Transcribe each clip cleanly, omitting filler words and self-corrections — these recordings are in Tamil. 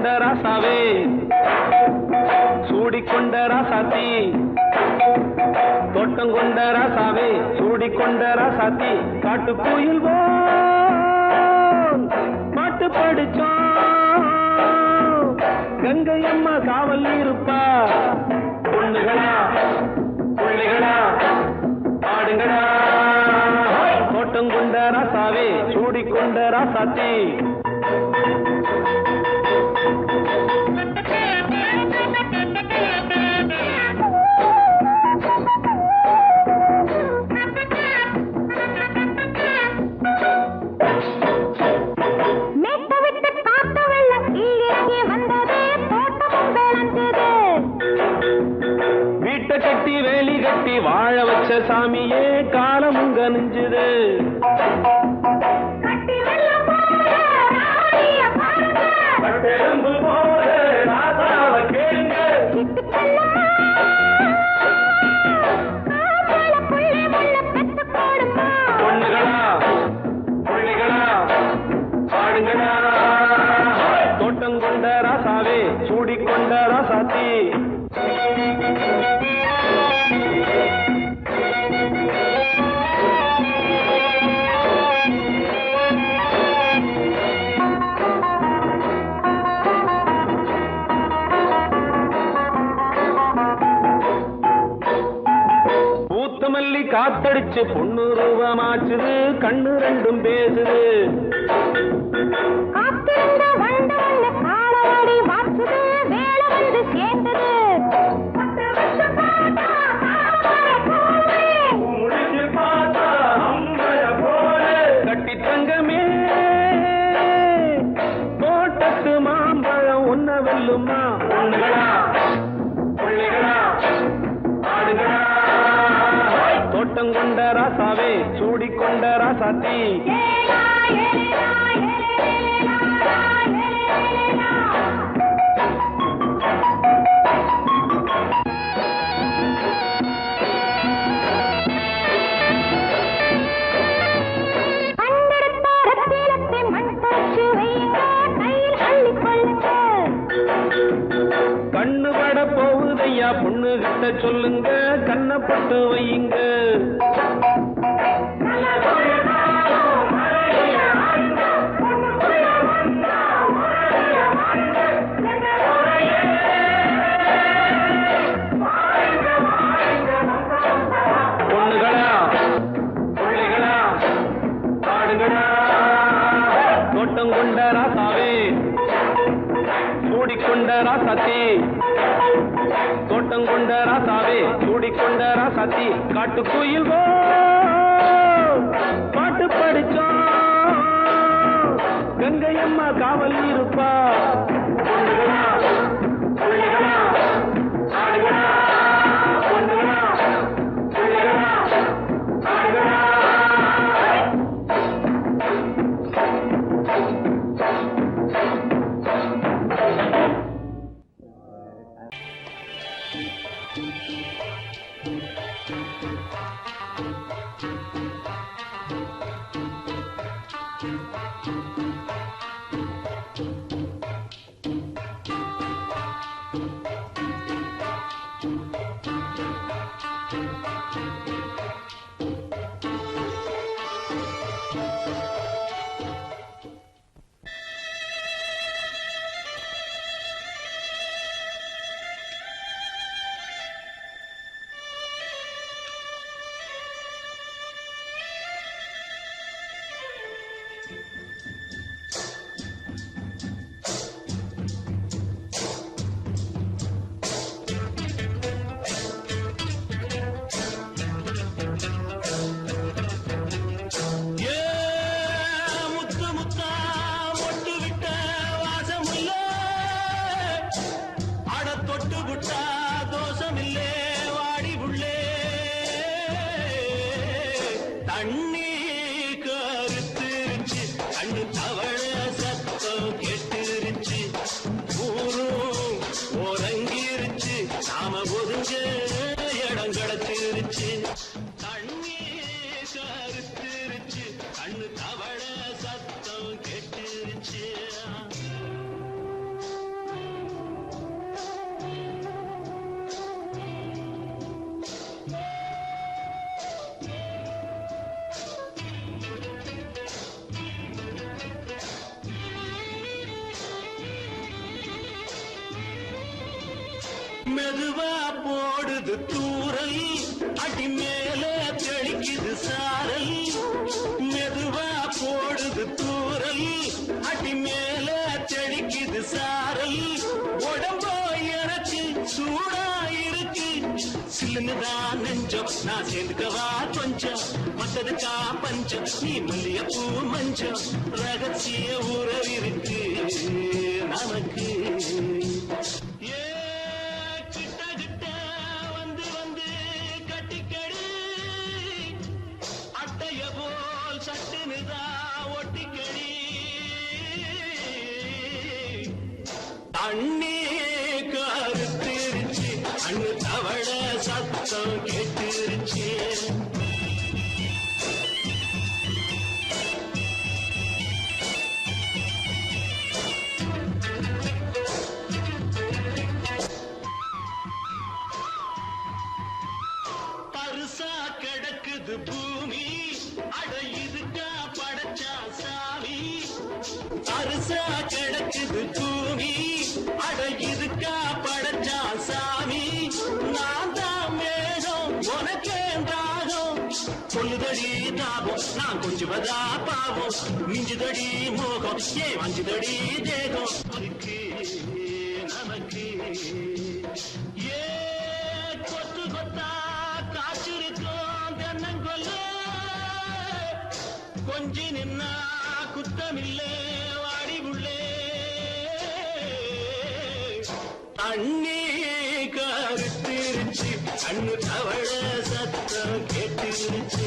கொண்ட ராசாவே சூடிக்கொண்ட ராசாத்தி தோட்டம் கொண்ட ராசாவே சூடிக்கொண்ட ராசாத்தி காட்டு கோயில் பாட்டு படிச்சோம் கங்கை அம்மா காவல் இருப்பா பொண்ணுகளா பிள்ளைகளா ஆடுங்களா தோட்டம் கொண்ட ராசாவே சூடிக்கொண்ட ராசாத்தி கட்டி வேலி கட்டி வாழ வச்ச சாமியே காலமும் கனிஞ்சுது பொண்ணுகளா பிள்ளைகளா ஆடுங்களா தோட்டம் கொண்ட ராசாவே சூடிக்கொண்ட ராசாத்தி மல்லி காத்தடிச்சு பொண்ணு ரூபமாச்சுது கண்ணு ரெண்டும் பேசுது கட்டி தங்கமே தோட்டத்து மாம்பழம் ஒன்ன வெல்லுமா பொண்ணுகளா பிள்ளைகளா ஆடுகளா தோட்டம் கொண்ட ராசாவே சூடிக்கொண்ட ராசாத்தி கண்ணு பட போகுதையா பொண்ணு கிட்ட சொல்லுங்க கண்ணப்பட்டு வையுங்க பொண்ணுகளா பிள்ளைகளா ஆடுகளா தோட்டம் கொண்ட ராசாவே சூடிக்கொண்ட ராசாத்தி தோட்டம் கொண்ட ராசாவே சூடிக்கொண்ட ராசாத்தி காட்டு கோயில் பாட்டு படிச்சோம் கங்கை அம்மா காவல் இருப்பா பொண்ணுகளா பிள்ளைகளா ஆடுகளா பொண்ணுகளா பிள்ளைகளா ஆடுகளா மெதுவா போடுது தூரல் அடி மேல தெளிக்குது சாரல் மெதுவா போடுது தூரல் அடி மேல தெளிக்குது சாரல் உடம்போ எனக்கு சூடா இருக்கு சில்லுன்னுதான் நெஞ்சம் நான் சேர்ந்துக்கவா கொஞ்சம் மத்ததுக்கா பஞ்சம் நீ மல்லியப்பூ மஞ்சம் ரகசிய உறவிருக்கு நமக்கு அண்ணே கருத்திருச்சு அண்ணு தவள சத்தம் கேட்டுருச்சு பரிசா கிடக்குது பூமி அட இதுக்கா படைச்சா சாமி பரிசா கிடக்குது பூமி அட இதுக்கா படைச்சா சாமி நான் தான் மேகம் உனக்கே தாகம் சொல்லுதடி தாபம் நான் கொஞ்சுவதா பாவம் மிஞ்சுதடி மோகம் ஏ வஞ்சுதடி தேகம் அதுக்கு நமக்கு ஏ கொத்து கொத்தா காய்ச்சிருக்கோம் தென்னங்கொல்ல கொஞ்சி நின்னா குத்தமில்லே வாடி உள்ளே அண்ணே கருத்திருச்சு அண்ணு தவள சத்தம் கேட்டுருச்சு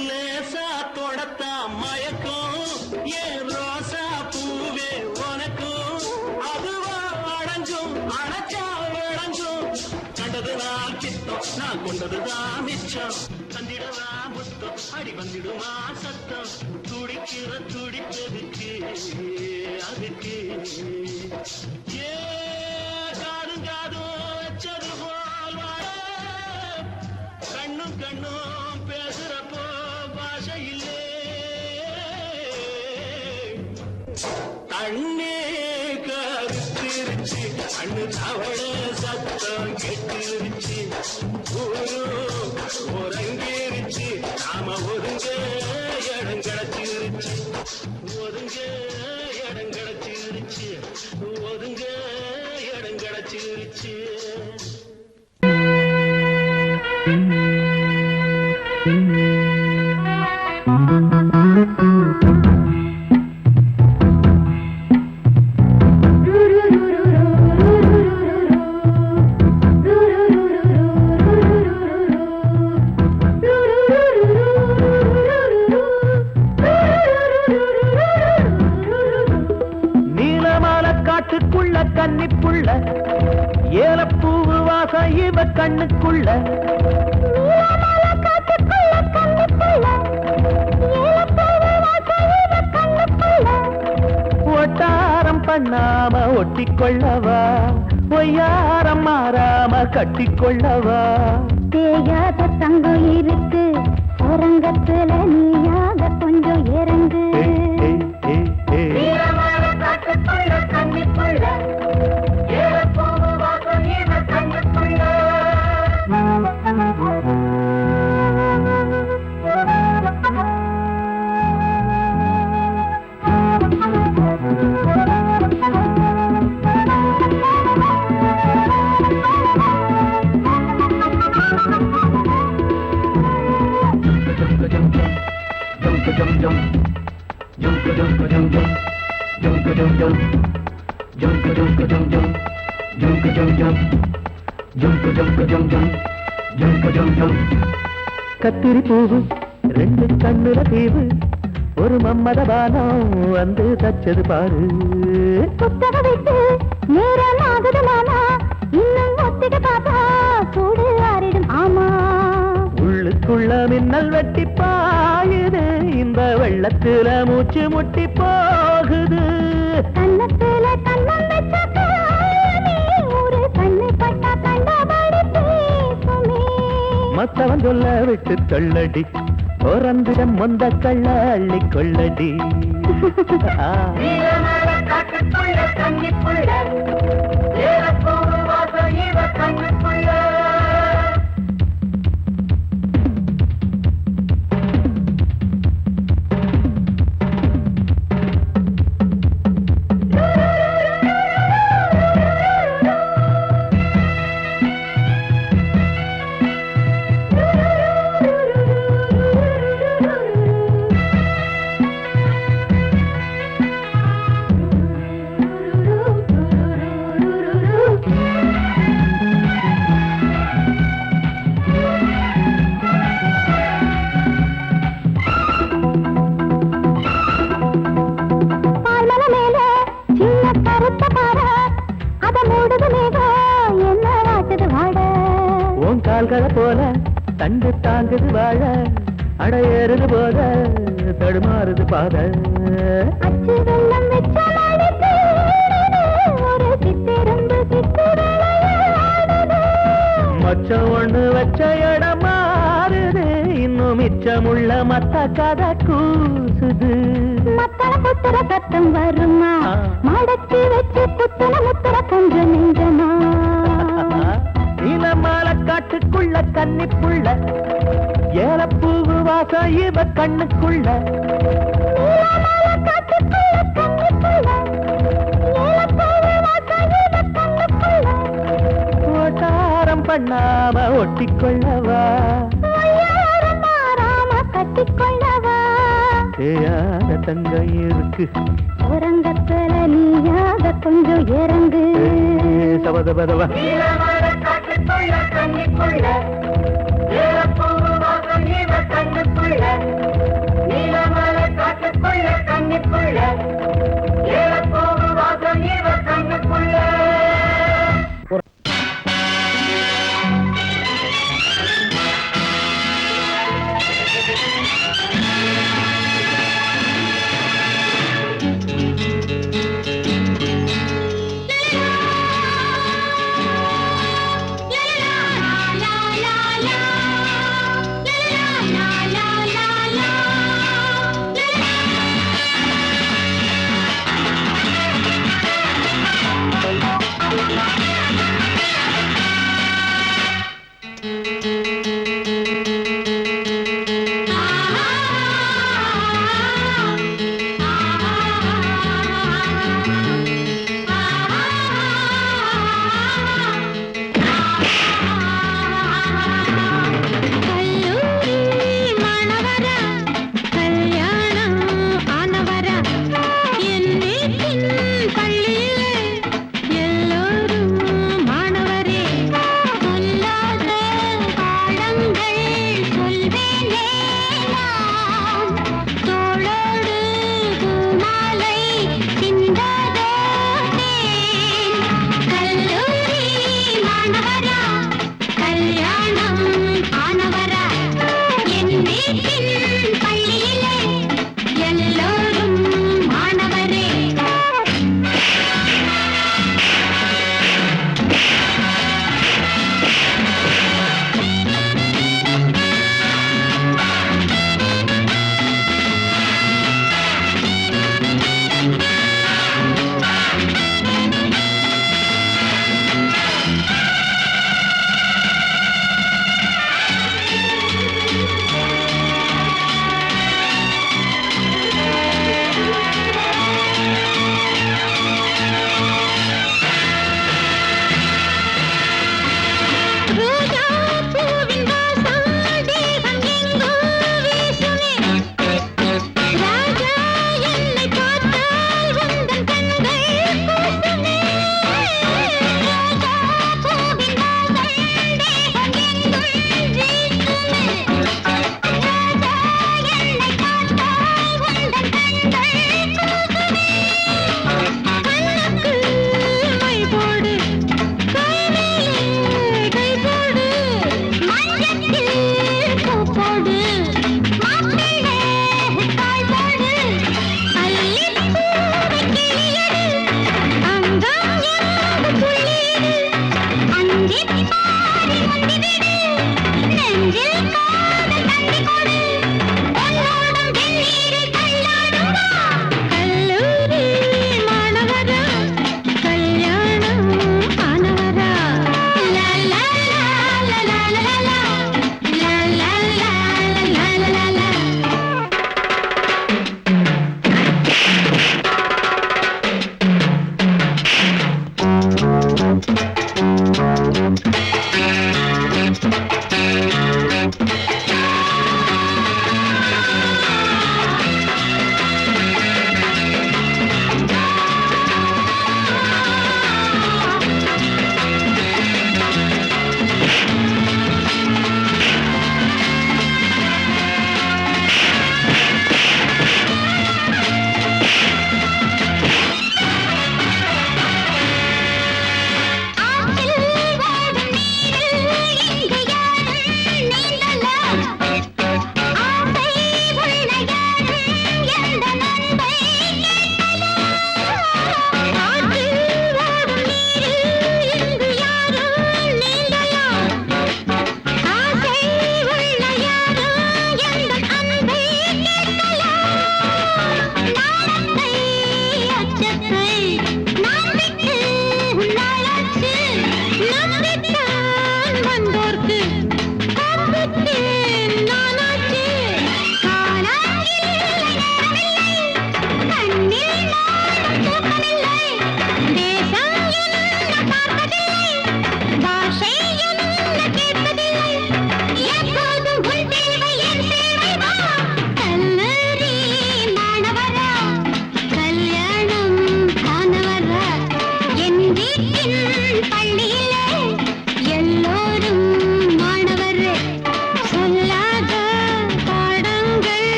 லேசா தொடத்தா மயக்கும் ஏன் ரோசா பூவே உனக்கும் அதுவா அடைஞ்சும் அடைச்சா விளைஞ்சும் கண்டதுதான் கித்தம் நான் கொண்டதுதான் மிச்சம் தந்திடவா முத்தம் அடி வந்துடுமா சத்தம் துடிக்கிற துடிப்பதுக்கு அதுக்கு ஏ காதும் காதும் வச்சது போல் வாழ கண்ணும் கண்ணும் பேசுறப்போ பாஷை இல்லே அண்ணே கருத்திருச்சு அண்ணு தவள சத்தம் கெட்டுருச்சு ஒருங்கிருச்சு நாம ஒதுங்க இடம் கிடைச்சிருச்சு ஒதுங்க இடம் கிடைச்சிருச்சு ஒதுங்க இடம் கிடைச்சிருச்சு காட்டுக்குள்ள கன்னிப்புள்ள ஏலப்பூவு வாசம் இவ கண்ணுக்குள்ள ஒட்டாரம் பண்ணாம ஒட்டிக்கொள்ளவா பொய்யாரம் மாறாம கட்டிக்கொள்ளவா தேயாத தங்கம் இருக்கு அரங்கத்துல நீயாக கொஞ்சம் இறங்கு கத்திரி பூவு ரெண்டு கண்ணுல தீவு ஒரு மம்மத பானம் வந்து தச்சது பாரு புத்தக விட்டு நேரம் ஆகுது மாமா இன்னும் ஒத்திக பாப்பா கூடு ஆறிடும் ஆமா உள்ளுக்குள்ள மின்னல் வெட்டி பாயுது இந்த வெள்ளத்துல மூச்சு முட்டி போகுது. கண்ணத்துல கண்ணம் வச்ச காலமே ஒரு கண்ணு பட்டா கண்டபடி பேசுமே. மத்தவன் சொல்ல விட்டு தொள்ளடி ஓரந்திடம் வந்த கள்ள அள்ளி கொள்ளடி. கால்களை போல தண்டு தாங்குது வாழ அடையேறுது போத தடுமாறுது பாத. அச்சு வெள்ளம் வச்ச ஒரு சித்திரம்பு மச்சம் ஒண்ணு வச்ச இடம் மாறுது இன்னும் மிச்சமுள்ள மத்த கதை கூசுது. மத்தள புத்தர சத்தம் வருமா மடக்கி வச்சு புத்தன முத்தர கொஞ்சம் நெஞ்சமா. நீலமால காட்டுக்குள்ள கன்னிப்புள்ள ஏலப்பூவு வாசம் இவ கண்ணுக்குள்ள. ஓட்டாரம் பண்ணாம ஒட்டிக்கொள்ளவா கட்டிக்கொள்ளவா. தேயாத தங்கம் இருக்கு உறங்கத்துல நீயாக கொஞ்சம் இறங்கு. சபதபதவா la la la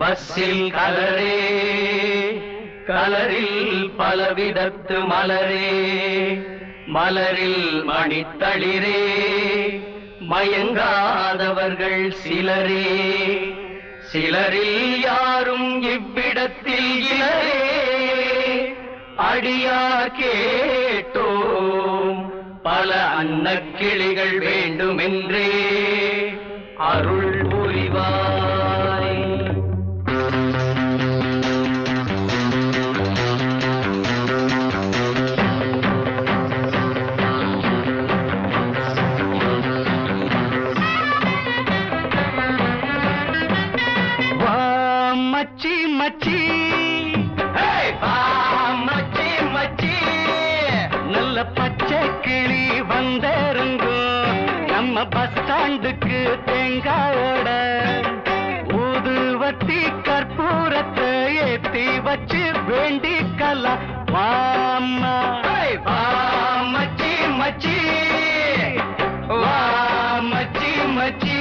பஸ்ஸில் கலரே கலரில் பலவிதத்து மலரே மலரில் மணித்தளிரே மயங்காதவர்கள் சிலரே சிலரில் யாரும் இவ்விடத்தில் இலரே அடியார் கேட்டோம் பல அன்னக்கிளிகள் வேண்டுமென்றே அருள் புரிவாய். வா மச்சி மச்சி மச்சி மச்சி நல்ல பச்சை கிளி வந்திருங்கோ நம்ம பஸ் ஸ்டாண்டுக்கு தேங்காயோட ஊதுவத்தி கற்பூரத்தை ஏத்தி வச்சு வேண்டிக்கலாம் வாம்மா. வா மச்சி மச்சி வா மச்சி மச்சி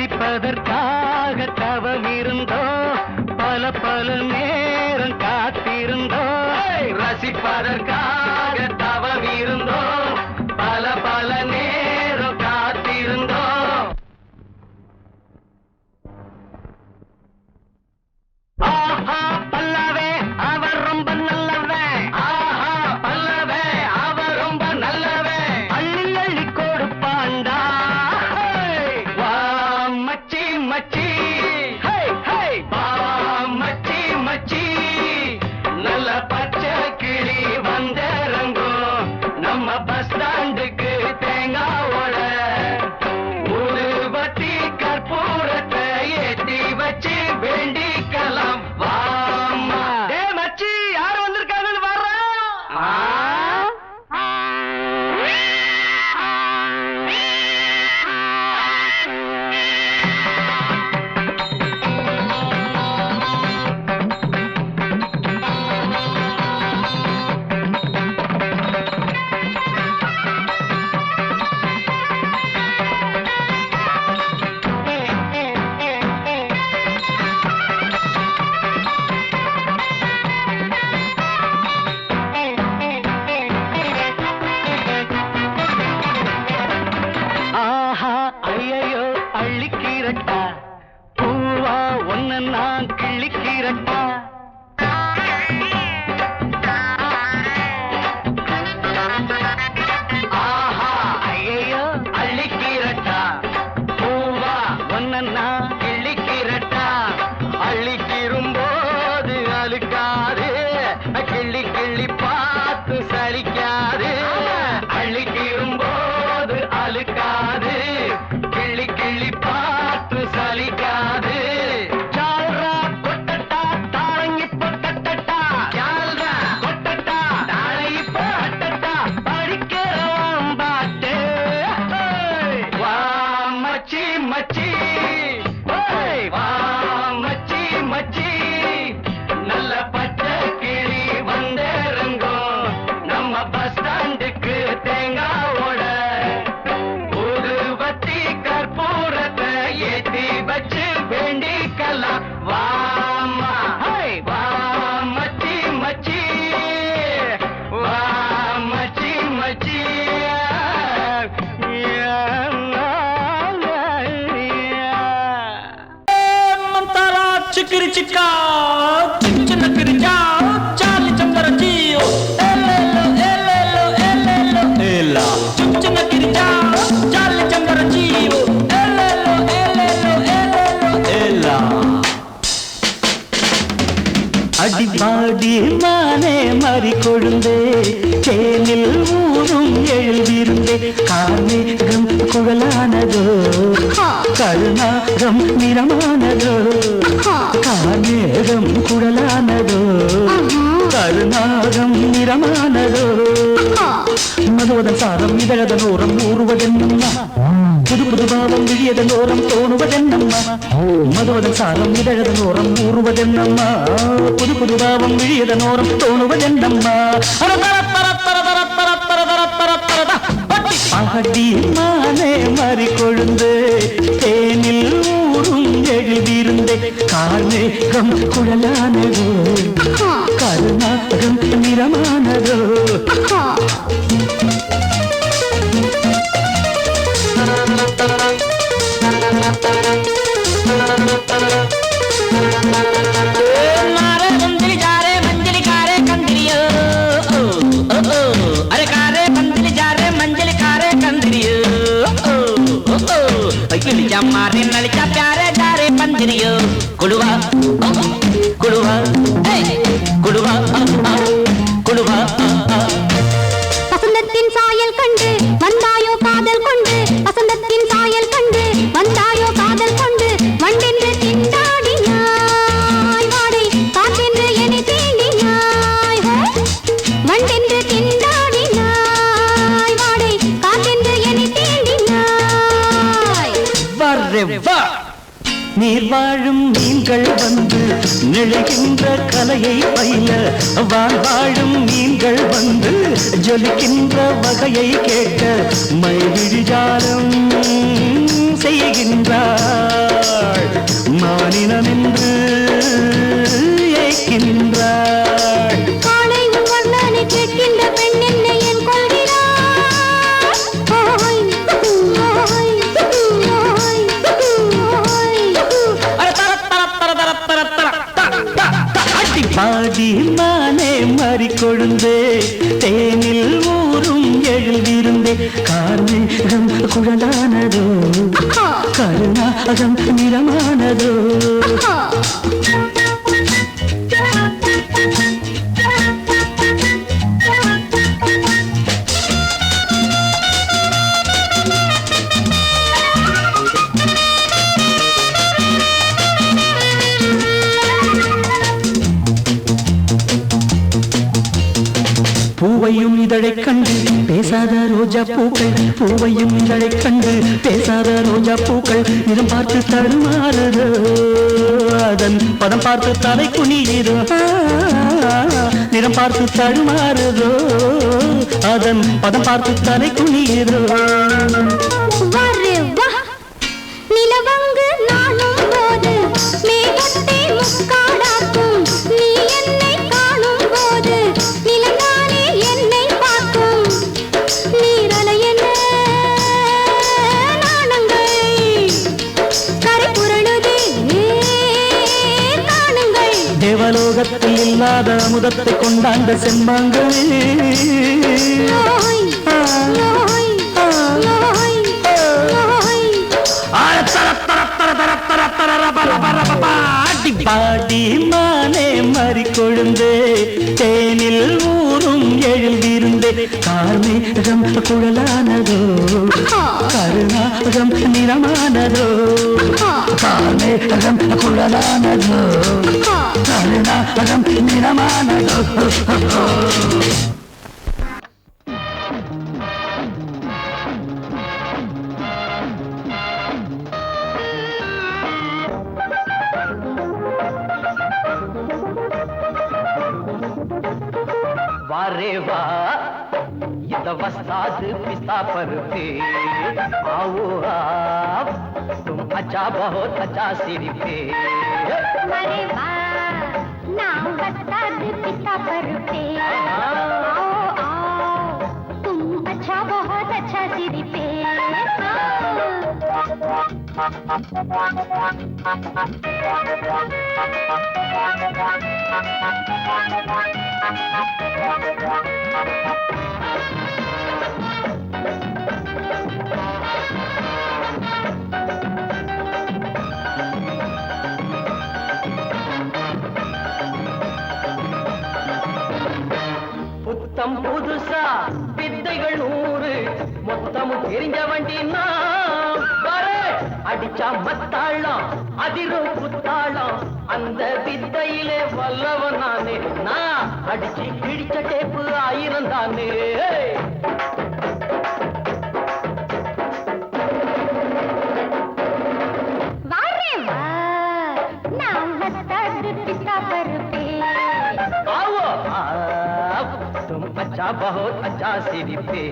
ரசிப்பதற்காக தவம் இருந்தோ பல பல நேரம் காத்திருந்தோ ரசிப்பதற்காக தவம் இருந்தோ பல பல நேரம் காத்திருந்தோ. ஆஹா பல்லவே அவர் ரொம்ப நல்லவன். ஆஹா பல்லவே அவர் ரொம்ப நல்லவன். அள்ளி அள்ளி கொடுப்பாண்டா. மச்சி ஹே ஹே வா மச்சி மச்சி நல்ல பச்சை கிளி வந்திறங்கோ நம்ம பஸ் ஸ்டாண்டுக்கு தேங்காவோட ஊதுவத்தி கற்பூரத்தை ஏத்தி வச்சு வேண்டிக்கலாம் வாம்மா. டே மச்சி யார் வந்திருக்காங்கன்னு வர்றா. அள்ளிக்கிறட்டா பூவா ஒன்ன நான் கிள்ளிக்கிறட்டா. ஆஹா ஐயோ அள்ளிக்கிறட்டா பூவா ஒன்ன நான் கிள்ளிக்கிறட்டா. அள்ளிக்கிரும்போது அழுக்காது கிள்ளி கிள்ளி பார்த்து சலிக்காது. அள்ளிக்கிரும்போது அழுக்காது கிள்ளி கிள்ளி பார்த்து சலிக்காது. ஜால்ரா கொட்டட்டா தாளங்கி பொட்டட்டா ஜால்ரா கொட்டட்டா தாளங்கி பொட்டட்டா படிக்கிறோம் பாட்டு. வா மச்சி மச்சி வா மச்சி மச்சி நல்ல பச்சை கிளி வந்திருங்கோ நம்ம பஸ் ஸ்டாண்டுக்கு தேங்காவோட ஊதுவத்தி கற்பூரத்தை ஏத்தி வச்சு வேண்டிக்கலாம் வாம்மா. வா மச்சி மச்சி வா மச்சி மச்சி. चिकरी चिक्का चिकन करी जाओ चाली चंबर जियो அடிப்பாடி மானே மறி கொழுந்தே தேனில் ஊரும் எழுதிருந்தே கார்மேகம் குழலானதோ கருணாகம் நிறமானதோ கார்மேகம் குழலானதோ கருணாகம் நிறமானதோ மதுவதன் சாரம் இதழதன் ஓரம் ஊறுவதென்னம்மா புது புது பாவம் விழியதன் ஓரம் தோணுவதென்னம்மா மதுவதன் சாரம் இதழதன் ஓரம் ஊறுவதென்னம்மா புது புது பாவம் விழியதன் ஓரம் தோணுவதென்னம்மா பாடி மானே மறி கொழுந்து தேனில் ஊரும் எழுதியிருந்தே கார்மேகம் குழலானதோ கருணாகம் நிறமானதோ मारे नलिका प्यारे जारे पंजरियो कुड़वा कुड़वा कुड़वा कुड़वा வசந்தத்தின் சாயல் கண்டு வந்தாயோ காதல் கொண்டு வசந்தத்தின் சாயல் கண்டு வந்தாயோ காதல் கொண்டு வண்டென்று திண்டாடினாய் வாடை காற்றென்று என்னை தீண்டினாய் வண்டென்று திண்டாடினாய் வாடை காற்றென்று என்னை தீண்டினாய் வரவா நீர் வாழும் மீன்கள் வந்து நிழைகின்ற கலையை பயில வாழும் மீன்கள் வந்து ஜொலிக்கின்ற வகையை கேட்க மைவிழிஜாலம் செய்கின்றாள் மானினம் என்று ஏற்கின்றாள் காலை உன் வர்ணனை கேட்கின்ற பெண் என்னை என் கொள்கிறாள் பாடி மானே மறி கொழுந்தே தேனில் ஊரும் எழுதிருந்தே கார்மேகம் குழலானதோ கருணாகம் நிறமானதோ பூவையும் இதழைக் கண்டு பேசாத ரோஜா பூக்கள் பூவையும் இதழைக் கண்டு பேசாத ரோஜா பூக்கள் நிறம் பார்த்து தடுமாறுதோ அதன் பதம் பார்த்து தலை குனியுதோ நிறம் பார்த்து தடுமாறுதோ அதன் பதம் பார்த்து தலை குனியுதோ நிலவங்கு நானும் போது மேகத்தை முக்காடாக்கும் நீ என்னை காணும் போது நிலங்கானே என்னை பார்க்கும் நீரலையன நாணங்கள் கரை புரளுதே காணுங்கள் தேவலோகத்தில் இல்லாத அமுதத்தை கொண்டாண்ட செம்மாங்களே பாடி மானே மறி கொழுந்தே தேனில் ஊரும் எழுதிருந்தே கார்மேகம் குழலானதோ கருணாகம் நிறமானதோ கார்மேகம் குழலானதோ கருணாகம் நிறமானதோ वारे वाह ये तो वस्ताद पिस्ता पर थे आओ आप तुम अच्छा बहुत अच्छा सिर पे अरे वाह नाम वस्ताद पिस्ता पर पे आओ आओ तुम अच्छा बहुत अच्छा सिर पे புத்தம் புதுசா வித்தைகள் 100 மொத்தமும் தெரிஞ்ச வண்டி நான் அடிச்சா மத்தாளம் அதிரும் புத்தாளம் அந்த வித்தையிலே வல்லவன் நானே நான் அடிச்சு கிழிச்ச டேப்பு 1000 தானே तुम अच्छा बहुत अच्छा सिरिपे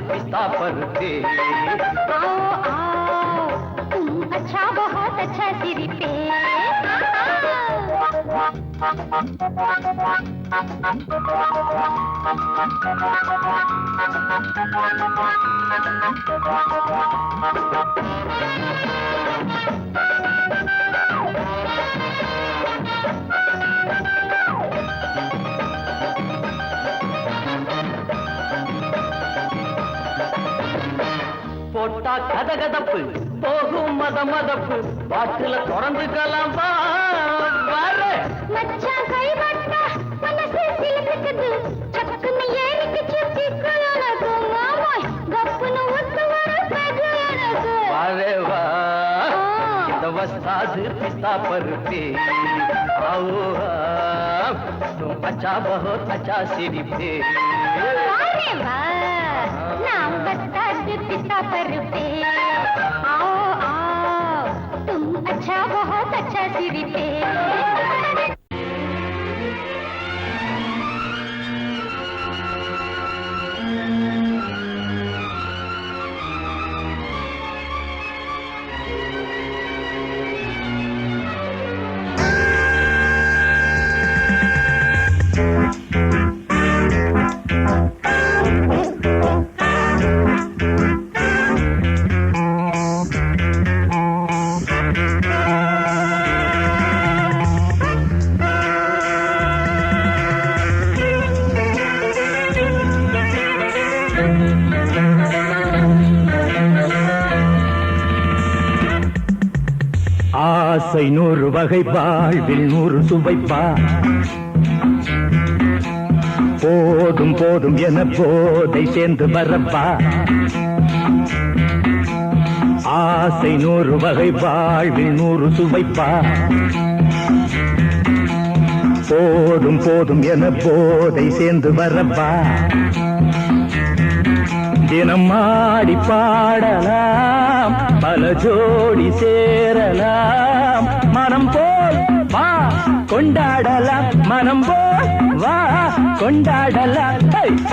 पिस्ता पर दे आओ आओ तुम अच्छा बहुत अच्छा सिरी पे போட்டா கதகதப்பு போகும் மதமதப்பு பாட்டுல தொடர்ந்துக்கலாம் மச்சான் கைவட்டா மனசு சிலுக்குது சக்குன்னு ஏறிக்கு சுத்தி கலனது மாமாய் கப்புன்னு ஒத்து வர பெகலனது வாரே வா இந்த வஸ்தாது பிஸ்தா பருப்பே आओ तुम अच्छा बहुत अच्छा सिरिपे वारे वाह नाम वस्ताद पिस्ता परुपे आओ आओ तुम अच्छा बहुत अच्छा सिरिपे ஆசை 100 வகை வாழ்வில் 100 சுவைப்பா போதும் போதும் என போதை சேர்ந்து வரப்பா ஆசை 100 வகை வாழ்வில் 100 சுவைப்பா போதும் போதும் என போதை சேர்ந்து வரப்பா தினம் ஆடி பாடலாம் பல ஜோடி சேரலாம் மனம் போல் வா கொண்டாடலாம் மனம் போல் வா கொண்டாடலாம்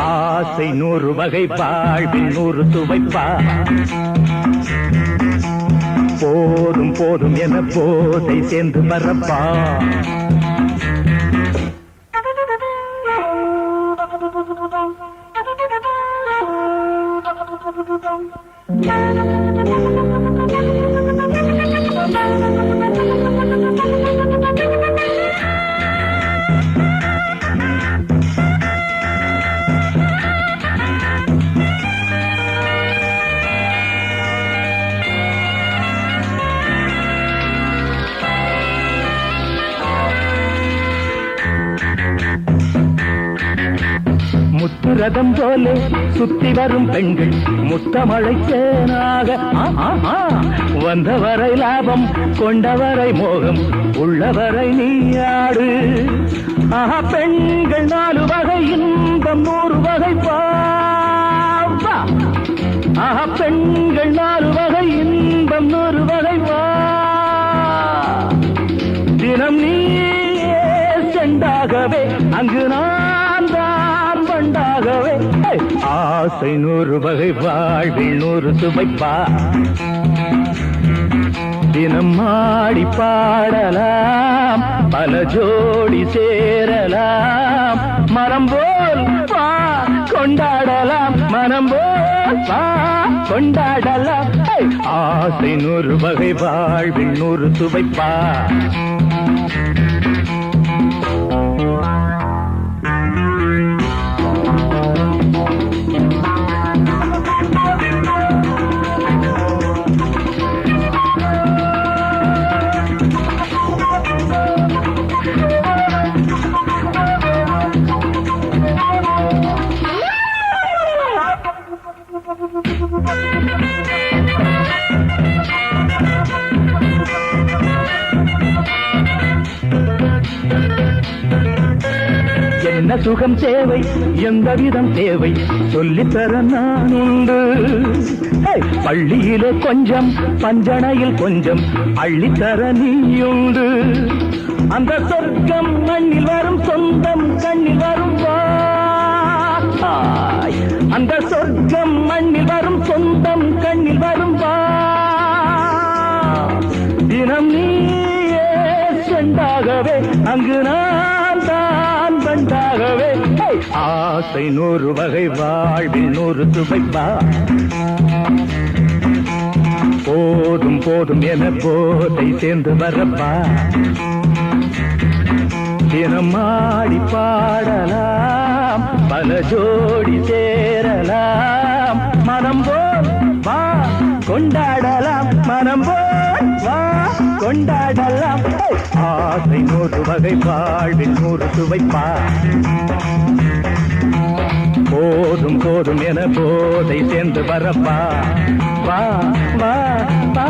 ஆசை 100 வகை வாழ்வில் 100 சுவைப்பா போதும் போதும் என போதை சேர்ந்து வரப்பா முத்துரதம் போல சுத்தி வரும் பெண்கள் முத்தமழை தேனாக வந்தவரை லாபம் கொண்டவரை மோகம் உள்ளவரை நீயாடு ஆஹா பெண்கள் 4 வகை இன்பம் 100 வகை பாவா ஆஹா பெண்கள் 4 வகை செண்டாகவே அங்கு நான் தான் பண்டாகவே ஆசை 100 வகை வாழ்வில் 100 சுவைப்பா தினம் ஆடி பாடலாம் பல ஜோடி சேரலாம் மரம் போல் வா கொண்டாடலாம் மனம் போல் வா கொண்டாடலாம் ஆசை 100 வகை வாழ்வில் 100 சுவைப்பா என்ன சுகம் தேவை எந்த விதம் தேவை சொல்லித்தர நான் உண்டு பள்ளியிலே கொஞ்சம் பஞ்சனையில் கொஞ்சம் அள்ளித்தர நீயுண்டு அந்த சொர்க்கம் மண்ணில் வரும் சொந்தம் கண்ணில் வரும் வாய் அந்த சொர்க்கம் மண்ணில் வரும் சொந்தம் கண்ணில் வரும் வா தினம் நீயே செண்டாகவே அங்கு நான் தான் பண்டாகவே ஆசை 100 வகை வாழ்வில் 100 சுவைப்பா போதும் போதும் என போதை சேர்ந்து வரப்பா தினம் ஆடி பாடலாம் பல ஜோடி சேரலாம் மனம் போல் வா கொண்டாடலாம் மனம் போல் வா கொண்டாடலாம் ஆசை 100 வகை வாழ்வில் 100 சுவைப்பா போதும் போதும் என போதை சேர்ந்து வரப்பா வா வா வா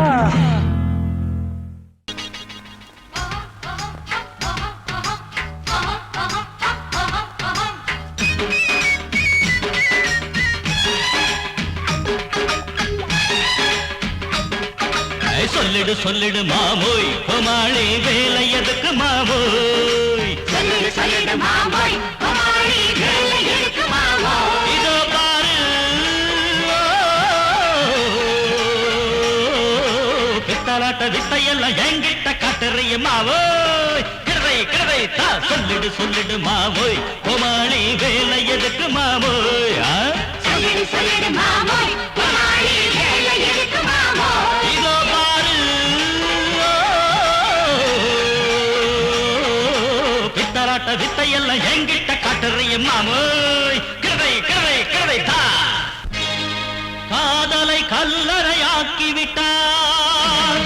சொல்லிடு சொல்லிடு மாமோய் கோமாளி வேலை எதுக்கு மாமோய் சொல்லிடு சொல்லிடு மாமோய் கோமாளி வேலை எதுக்கு மாமோய் இதோ பாரு பித்தலாட்ட வித்தையெல்லாம் என்கிட்ட காட்டுறிய மாமோய் கிடவை கிடவை தா சொல்லிடு சொல்லிடு மாமோய் கோமாளி வேலை எதுக்கு மாமோய் சொல்லிடு சொல்லிடு மாமோய் கோமாளி வேலை எதுக்கு மாமோய் இதோ வித்தையெல்லாம் என்கிட்ட காட்டுறிய மாமோய் கிழவை கிழவை கிழவை தா காதலை கல்லறையாக்கி விட்டான்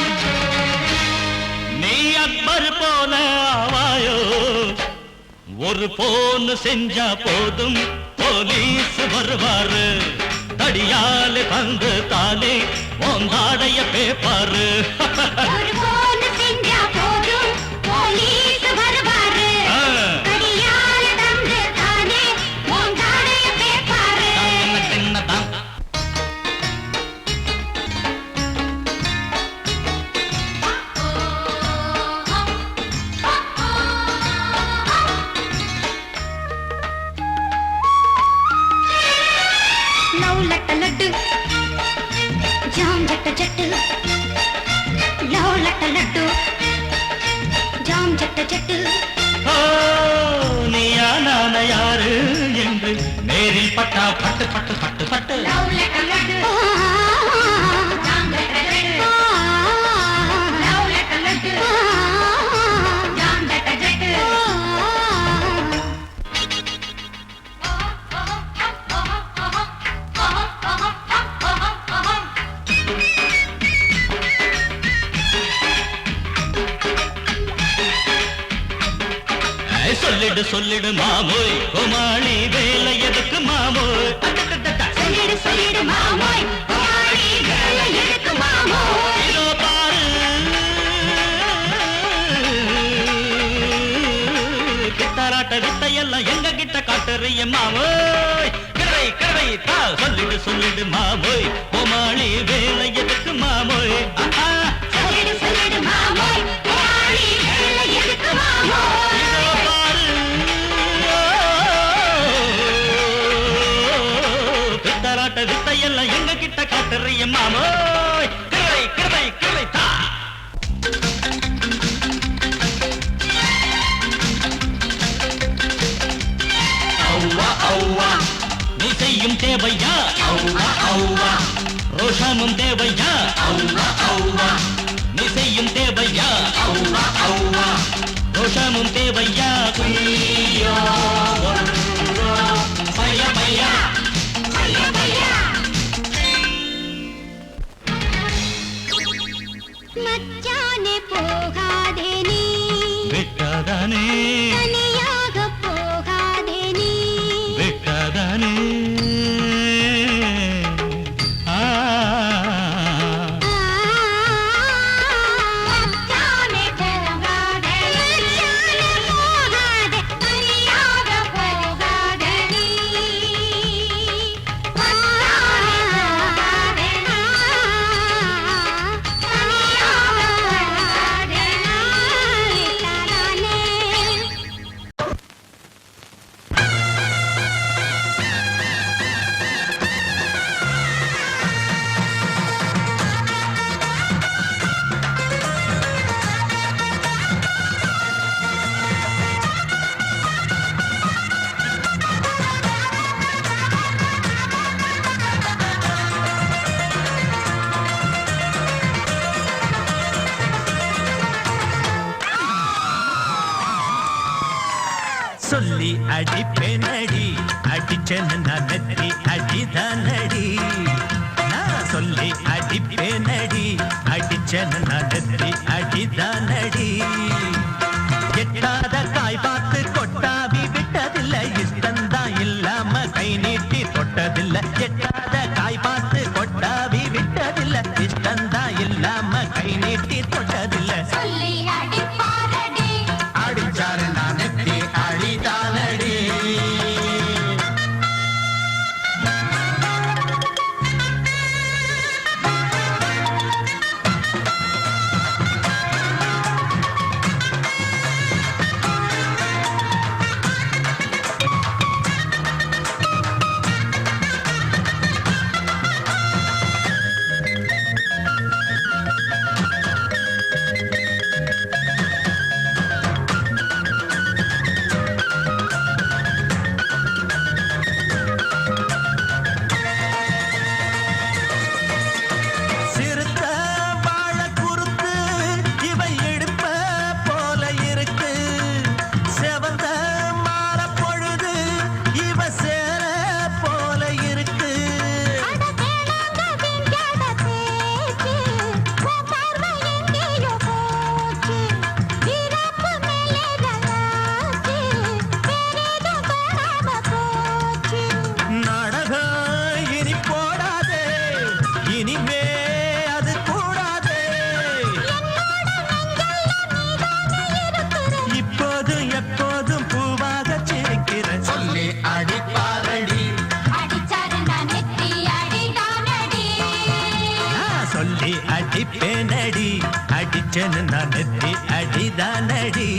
நீ அக்பர் போல ஆவாயோ ஒரு போன் செஞ்சா போதும் போலீஸ் வருவாரு தடியாலே பந்து தானே ஓந்தாடைய பேப்பாரு யாரு என்று நேரில் பட்டா பட்டு பட்டு பட்டு பட்டு சொல்லிடு சொல்லிடு மாமோய் கோமாளி வேலை எதுக்கு மாமோய் சொல்லிடு சொல்லிடு மாமோய் கோமாளி வேலை எதுக்கு மாமோய் இதோ பாரு கிட்டாராட்ட வித்தையெல்லாம் எங்க கிட்ட காட்டுறிய மாமோய் கிழவை கிழவை தா சொல்லிடு சொல்லிடு மாமோய் கோமாளி வேலை எதுக்கு மாமோய் சொல்லிடு சொல்லிடு மாமோய் கோமாளி வேலை எதுக்கு மாமோய் இதோ பாரு எல்லாம் எங்க கிட்ட காட்டுறிய மாமோய் கிருவை கிருவை கிருவை தா நீ செய்யும் தேவையா ரோஷமும் தேவையா நீ செய்யும் தேவையா ரோஷமும் தேவையா பையா பையா மச்சானே போகாதே நீ விட்டாதானே தனியாக போகாதே நீ விட்டாதானே மச்சானே போகாதே மச்சானே போகாதே தனியாக போகாதே நீ மச்சானே போகாதே தனியாக போகாதே நாளே சொல்லி அடிப்பேனடி அடிச்சேன்னு நான் நெத்தி அடிதானடி நான் சொல்லி அடிப்பேனடி அடிச்சேன்னு நான் நெத்தி அடிதானடி எட்டாத காய் பார்த்து கொட்டாவி விட்டதில்லை இஷ்டந்தான் இல்லாம கை நீட்டி தொட்டதில்லை எட்டாத காய் பார்த்து கொட்டாவி விட்டதில்லை இஷ்டந்தான் இல்லாம கை நீட்டி தொட்டதில்லை சொல்லி அடிப்பாரடி அடிச்சாரு நான் நெத்தி அடிதானடி சிறுத்த வாழ குறுத்து இவை எடுப்ப போல இருக்கு செவந்த மாற பொழுது இவ சேர போல இருக்கு அட கேளாங்க விஞ்ஞான பேச்சு உன் பார்வை எங்கேயோ போச்சு வீரப்பு மேலே கலாச்சு வேறேதோ காணாம போச்சு நாடகம் இனி போடாதே இனிமே அது கூடாதே இப்போதும் எப்போதும் பூவாக சிரிக்கிற சொல்லி அடிப்பாரடி அடிச்சாரு நான் நெத்தி அடிதானடி நான் சொல்லி அடிப்பேனடி அடிச்சேன்னு நான் நெத்தி அடிதானடி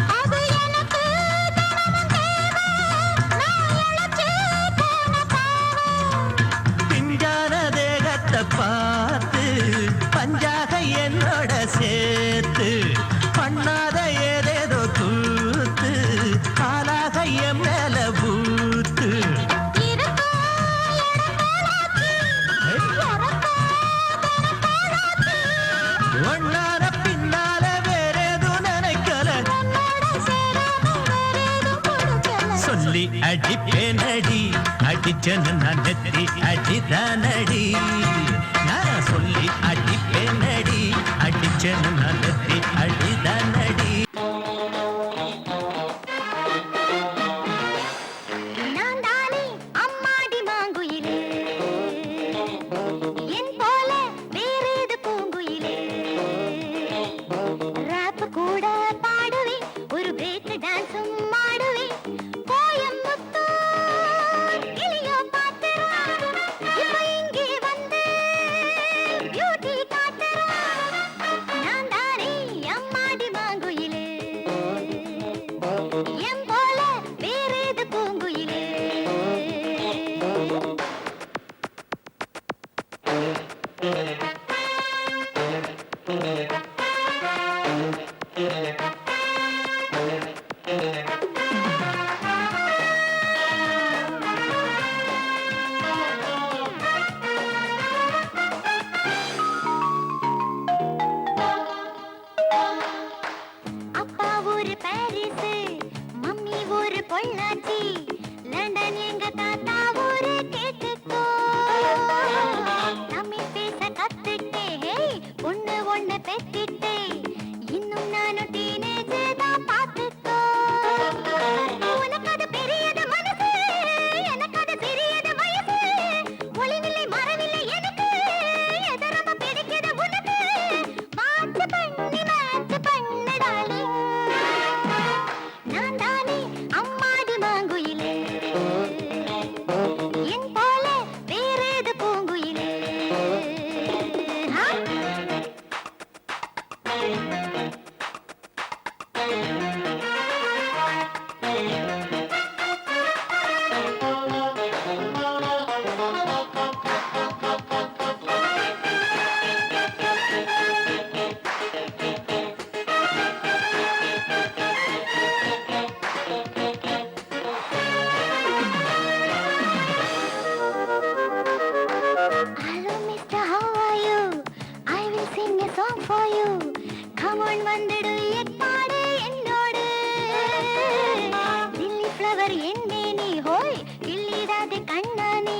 அது எனக்கு நான் இழைச்சு போன பாவம் பிஞ்சான தேகத்தை பார்த்து பஞ்சாக என்னோட சேர்த்து பண்ணாத ஏதேதோ கூத்து ஆளாக என் மேல பூத்து இருக்கா இடம் போலாச்சு ஒன்னார பின்னால வேறேதும் நினைக்கல உன்னோட சேராம வேறேதும் கொடுக்கல சொல்லி அடிப்பேனடி அடிச்சேன்னு நான் நெத்தி அடிதானடி அப்பா ஊரு பாரிஸ், மம்மி ஊரு பொள்ளாச்சி, லண்டன் எங்க தாத்தா ஊரு கேட்டுக்கோ. தமிழ் பேச கத்துட்டேன், பொண்ணு ஒண்ணு பெத்திட்டேன், இன்னும் நானும் டீனேஜ் தான் பார்த்துக்கோ. உனக்கு அது பெரியது மனசு, எனக்கு அது சிறியது வயசு, ஒளிவில்லை மரவில்லை எனக்கு, எது ரொம்ப பிடிக்குது உனக்கு, மாச்சு பண்ணி மேட்ச் பண்ணடாலே. நான் தானே அம்மாடி மாங்குயிலே, என் போல வேறேது பூங்குயிலே. Hello, Mr. How are you? I will sing a song for you. Come on, வந்துடு எப்பாடு என்னோடு. லில்லி ஃப்ளவர் என்னே நீ ஹோய், கிள்ளிடாதே கண்ணானி,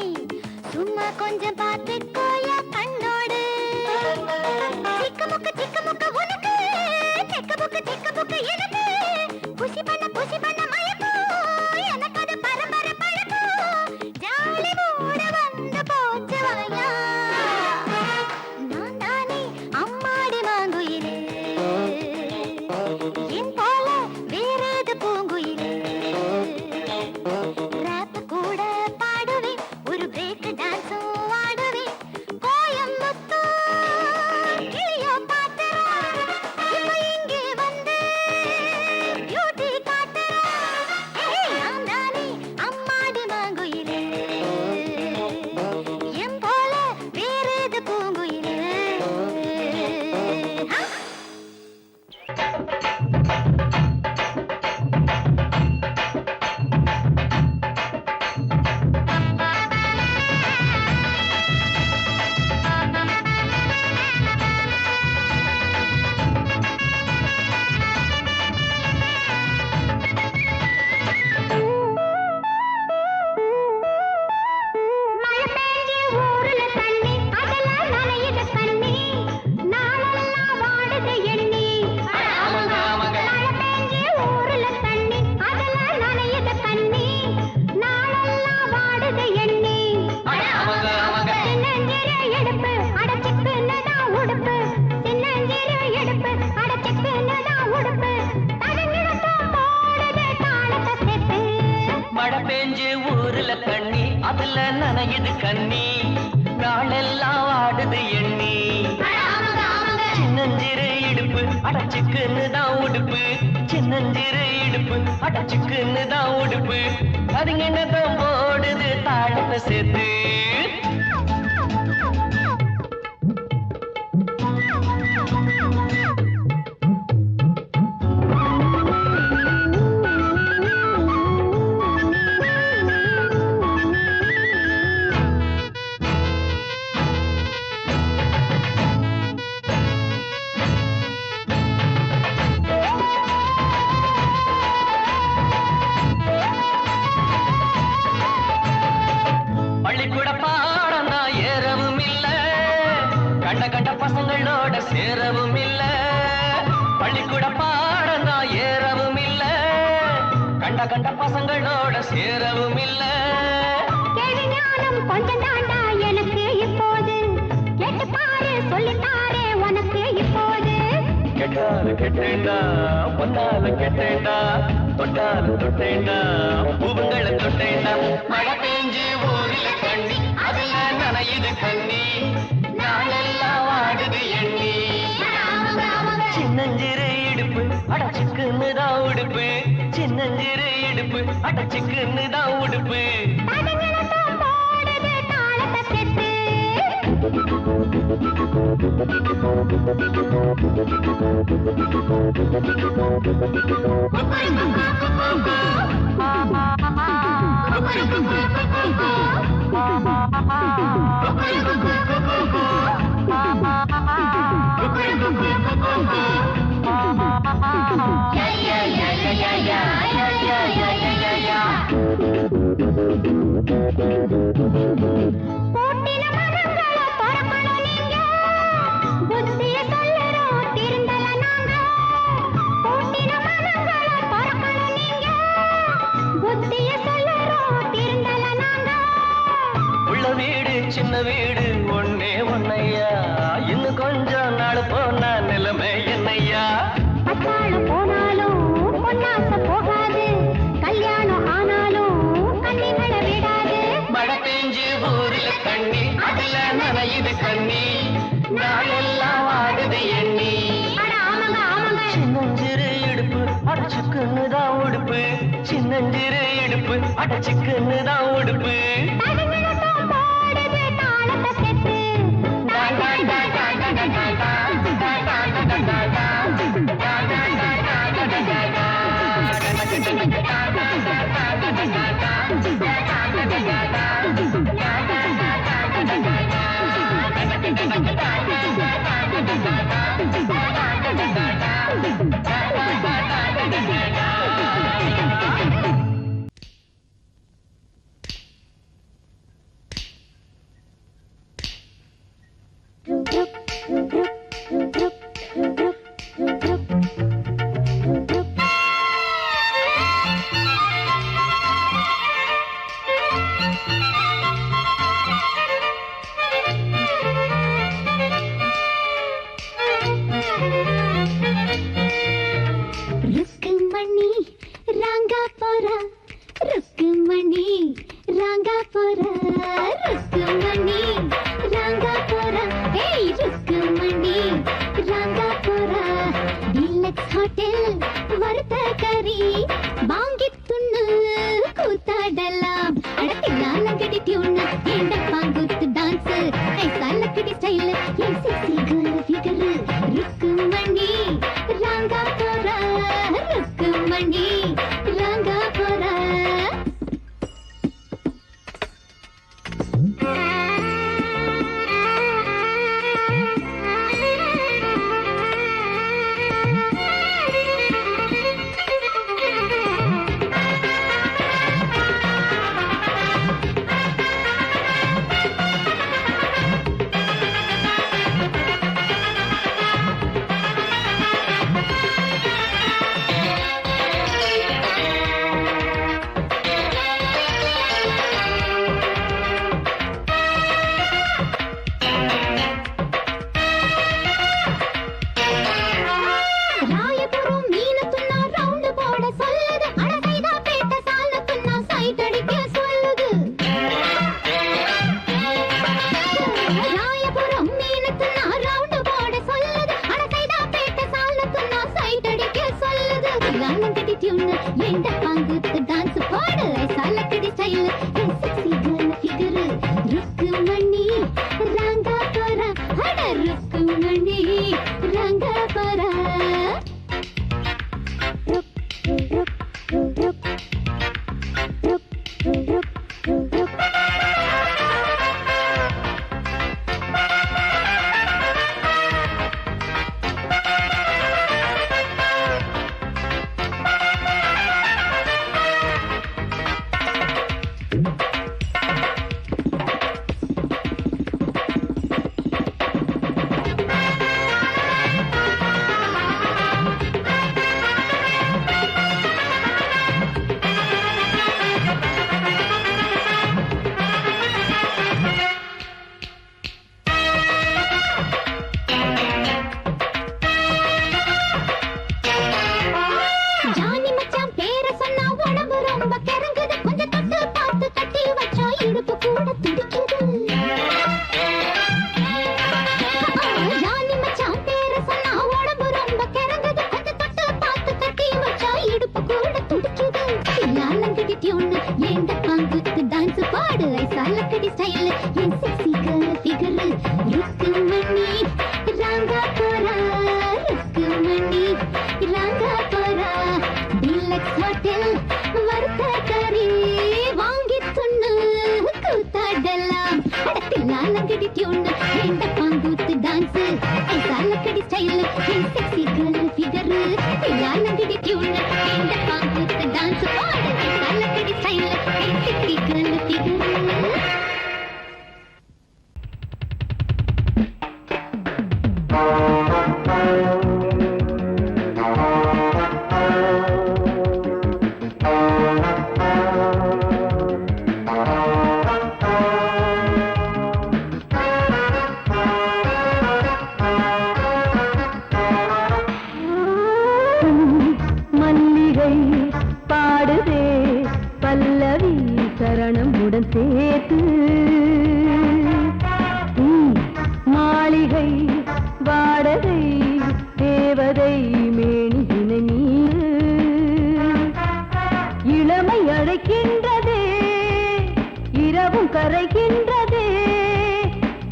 சும்மா கொஞ்சம் பார்த்துக்கோயா கண்ணோடு. சிக்க முக்க உனக்கு, செக்க புக்கு எனக்கு, குஷி பண்ண மயக்கம், எனக்கு அது பரம்பரை பழக்கம். ஜாலி மூட வந்து போச்சு வாயா, நான் தானே அம்மாடி மாங்குயிலே, என் போல வேறேது பூங்குயிலே. ராப் கூட பாடுவேன், ஒரு பிரேக் டான்ஸும் ஆடுவேன், கோயம்புத்தூர் கிளியோபாட்ரா, இப்ப இங்கே வந்து பியூட்டி காட்டுறா. நான் தானே அம்மாடி மாங்குயிலே, என் போல வேறேது பூங்குயிலே. மழை பெஞ்சு ஊருல தண்ணி, அதெல்லாம் நனையுது கண்ணி, நாளெல்லாம் வாடுது எண்ணி. மழை பெஞ்சு ஊருல தண்ணி, அதெல்லாம் நனையுது கண்ணி, நாளெல்லாம் வாடுது எண்ணி. சின்னஞ்சிறு எடுப்பு அடச்சிக்குன்னுதான் உடுப்பு, சின்னஞ்சிறு எடுப்பு அடச்சிக்குன்னுதான் உடுப்பு, தடங்கிடத்தான் போடுது தாளத்தை சேர்த்து. மழை பெஞ்சு ஊருல தண்ணி, அதுல நனையுது கண்ணி, நாளெல்லாம் வாடுது எண்ணி. சின்னஞ்சிறு இடுப்பு அடச்சுக்குன்னு தான் உடுப்பு, சின்னஞ்சிறு இடுப்பு அடச்சுக்குன்னு தான் உடுப்பு, அதுங்கன்னதான் போடுது தாளத்தை சேர்த்து. பள்ளிக்கூட பாடம் தான் ஏறவும் இல்ல, கண்ட பசங்களோட சேரவும் இல்ல. பள்ளிக்கூட பாடம் தான் ஏறவும் இல்ல, கண்ட பசங்களோட சேரவும் இல்ல. கேள்வி ஞானம் கொஞ்சம் தாண்டா எனக்கு இப்போது, கேட்டு பாரு சொல்லித்தாரே உனக்கு இப்போது. கெட்டால கெட்டேண்டா, பொன்னால கெட்டேண்டா, தொட்டால தொட்டேண்டா, பூவுங்களை தொட்டேண்டா. மழை பெஞ்சு ஊரில கண்ணி, அதுல நனையுது கண்ணி, நாளெல்லாம் வாடுது எண்ணி. சின்னஞ்சிறு இடுப்பு அடச்சுக்குன்னு தான் உடுப்பு, சின்னஞ்சிறு இடுப்பு அடச்சுக்குன்னு தான் உடுப்பு, தடங்கிடத்தான் போடுது தாளத்தை சேர்த்து. உள்ள வீடு சின்ன வீடு ஒன்னே ஒன்னையா, இன்னும் கொஞ்சம் நாள் போனா நிலைமை என்னையா? பட்டாளம் போனாலும் பொன்னாச போகாது, கல்யாணம் ஆனாலும் கண்ணிகளை விடாது. மழை பெஞ்சு ஊரில் தண்ணி, அதுல நனையுது கண்ணி, நாளெல்லாம் ஆடுது எண்ணி. அட ஆமாங்க ஆமாங்க. சின்னஞ்சிறு இடுப்பு அடைச்சுக்குன்னு தான் உடுப்பு, சின்னஞ்சிறு இடுப்பு அடைச்சுக்குன்னு தான் உடுப்பு. தடுங்கிழட்டும் போடுது தாளத்தை செத்து. ருக்குமணி ராங்கா போறா, ருக்குமணி ராங்கா போறா, ருக்குமணி ராங்கா போறா, ஏய் ருக்குமணி ராங்கா போறா. டீலக்ஸ் ஹோட்டல் வறுத்த கறி வாங்கி துண்ணு கூத்தாடலாம். அடத்தினால கடி டியூன் எந்த பாங்குத்து டான்ஸ் ஐசால கடி ஸ்டைல் என் செக்ஸி கேர்ள் ஃபிகர். ருக்குமணி ராங்கா போறா, ருக்குமணி ராங்கா போறா. மாளிகை வாடகை தேவதை மேனியினை நீரு இளமை அழைக்கின்றதே இரவும் கரைகின்றதே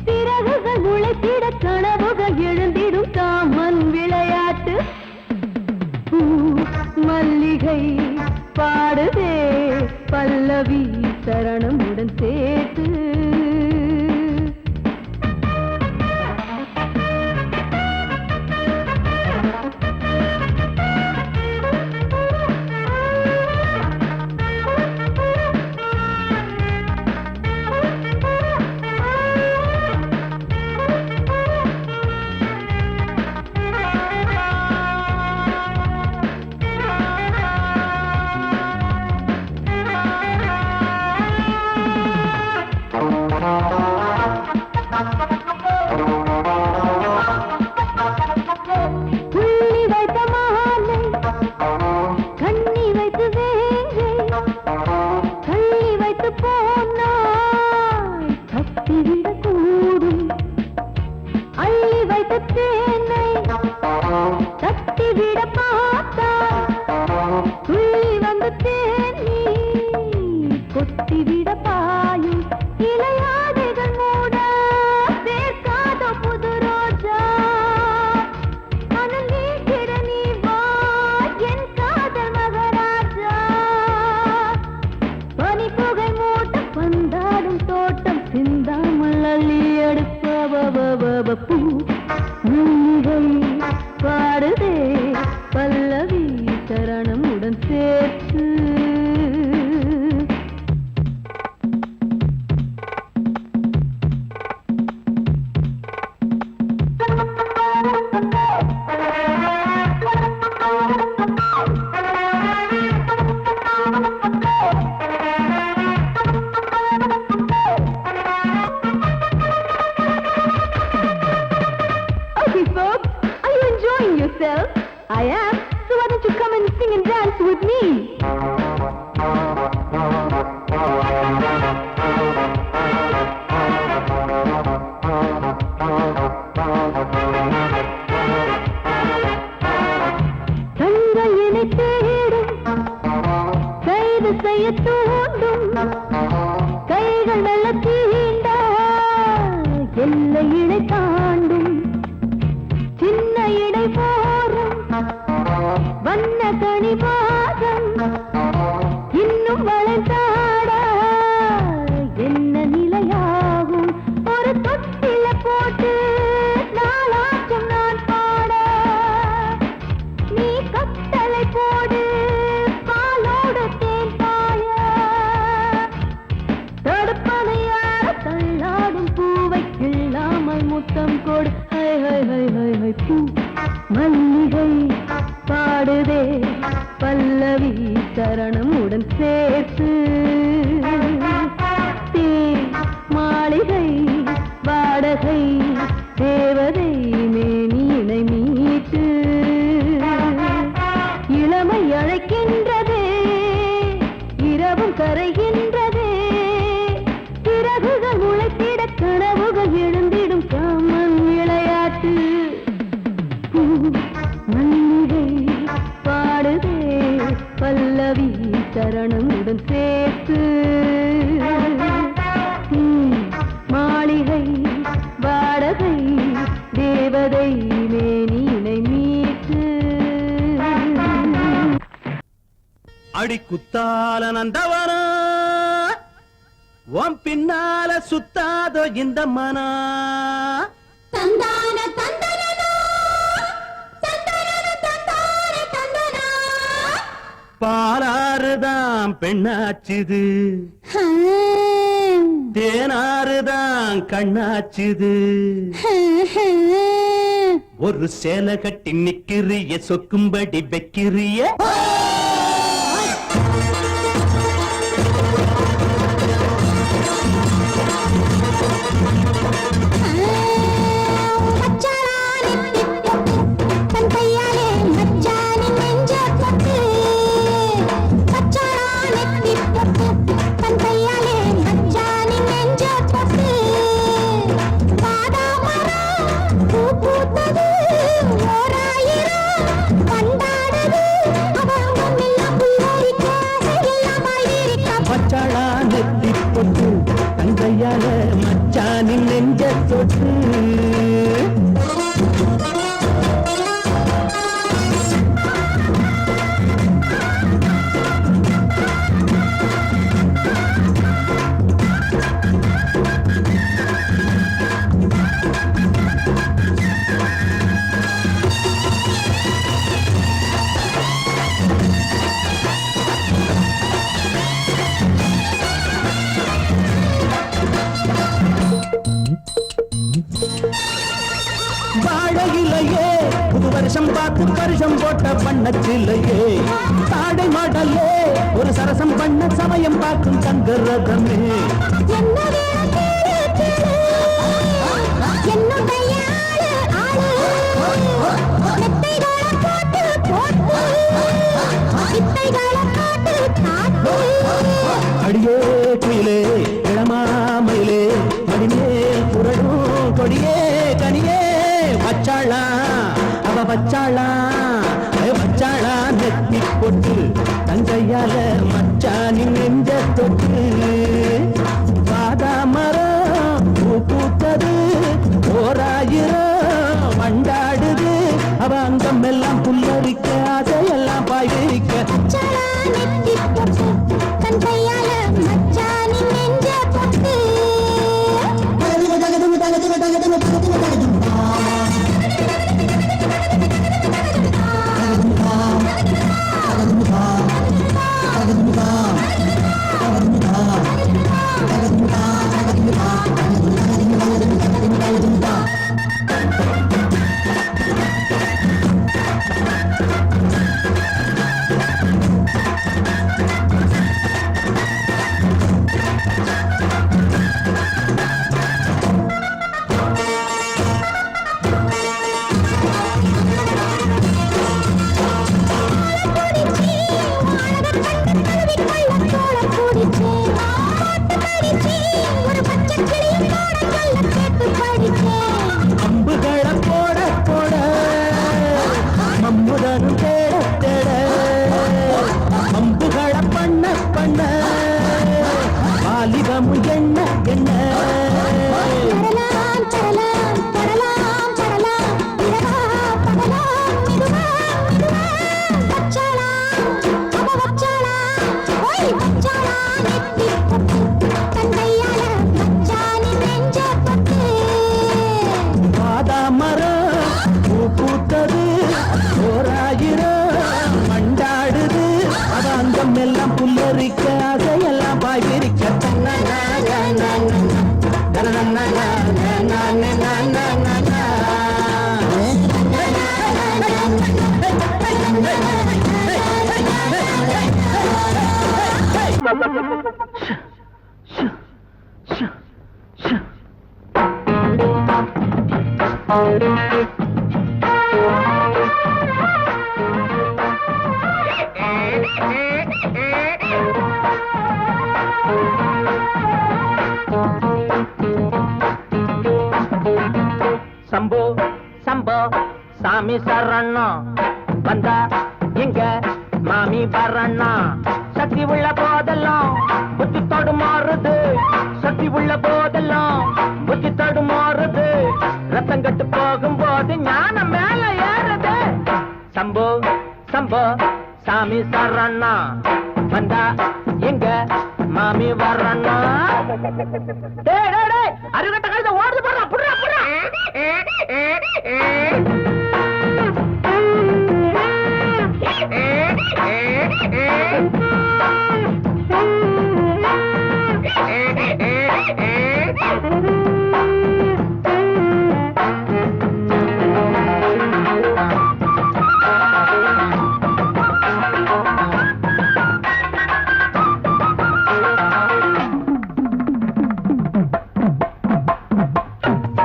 சிறகுகள் முளைத்திட கனவுகள் எழுந்திடும் காமன் விளையாட்டு மல்லிகை பாடுதே பல்லவி சரணமுடன் சேர்த்து பாடுதே பல்லவி சரணமுடன் சேர்த்து I am, so why don't you come and sing and dance with me? கண்கள் என்னை தேடும் கைது செய்ய தூண்டும் கைகள் நல்ல தீண்ட எல்லை இடை தாண்டும் சின்ன இடை போரும் வண்ண கணிவாதம் இன்னும் வளைந்தாட என்ன நிலையாகும் ஒரு தொட்டில போட்டு நாளாச்சும் நான் பாட நீ கட்டளை போடு பாலோடு தேன் பாய தடுப்பனையார தள்ளாடும் பூவை கிள்ளாமல் முத்தம் கொடு high high high high high பூ மல்லிகை பாடுதே பல்லவி சரணமுடன் சேர்த்து மாளிகை வாடகை தேவதை மேனியினை மீட்டு இளமை அழைக்கின்றதே இரவும் கரைகின்றதே சிறகுகள் முளைத்திட கனவுகள் எழுந்திடும் காமன் விளையாட்டு மல்லிகை பாடுதே பல்லவி சரணமுடன் சேர்த்து மாளிகை வாடகை தேவதை மேனியினை மீட்டு அடி குத்தால நந்தவனா உன் பின்னால சுத்தாதோ இந்த மனா தந்தான தந்தனனா தந்தனன தந்தான தந்தனா பாலாறுதான் பெண்ணாச்சுது தேனாறுதான் கண்ணாச்சுது ஒரு சேலை கட்டி நிக்கிறிய சொக்கும்படி வைக்கிறிய வாழையிலையே புது வருஷம் பார்த்து வருஷம் போட்ட பண்ணச்சில்லையே தாடை மாடல்லே ஒரு சரசம் பண்ண சமயம் பார்க்கும் சங்கரதமே என்ன வேணும் கேளு, கேளு. என்னுடைய ஆளு, ஆளு. மெத்தைகளை போட்டு, போட்டு. வித்தைகளை காட்டு, காட்டு. அடியே குயிலே இளமாமயிலே மடிமேல் புரடும் கொடியே கனியே வச்சாளா அவ வச்சாளா வச்சாளா நெத்தி போட்டு தங்கையால மச்சானின் நெஞ்ச தொட்டு பாதாமரம் பூ பூத்தது ஓராயிரம் வண்டாடுது அவ அங்கம் எல்லாம் புல்லரிக்க ஆசையெல்லாம் பாய்விரிக்க மச்சாளா நெத்தி பொட்டு, தன் கையால மச்சானின் நெஞ்ச பொட்டு. அம்புகளை போட போட மம்முதனும் தேட தேட அம்புகளை பண்ண பண்ண வாலிபமும் எண்ண எண்ண பாதாமரம் பூ பூத்தது ஓராயிரம் மண்டாடுது அது அங்கம் எல்லாம் புல்லரிக்க அதையெல்லாம் பாய்விரிக்க சம்போ சம்போ சாமி சரணம் வந்தா எங்க மாமி வரணும் சக்தி உள்ள போதெல்லாம் புத்தி தடுமாறுது சக்தி உள்ள போதெல்லாம் புத்தி தடுமாறுது ரத்தம் கட்டு போகும்போது ஞானம் மேல ஏறுது சம்போ சம்போ சாமி சரணம் வந்தா எங்க மாமி வரணும் அருகட்ட கழுத ஓடுது போடுறா புடுறா புடுறா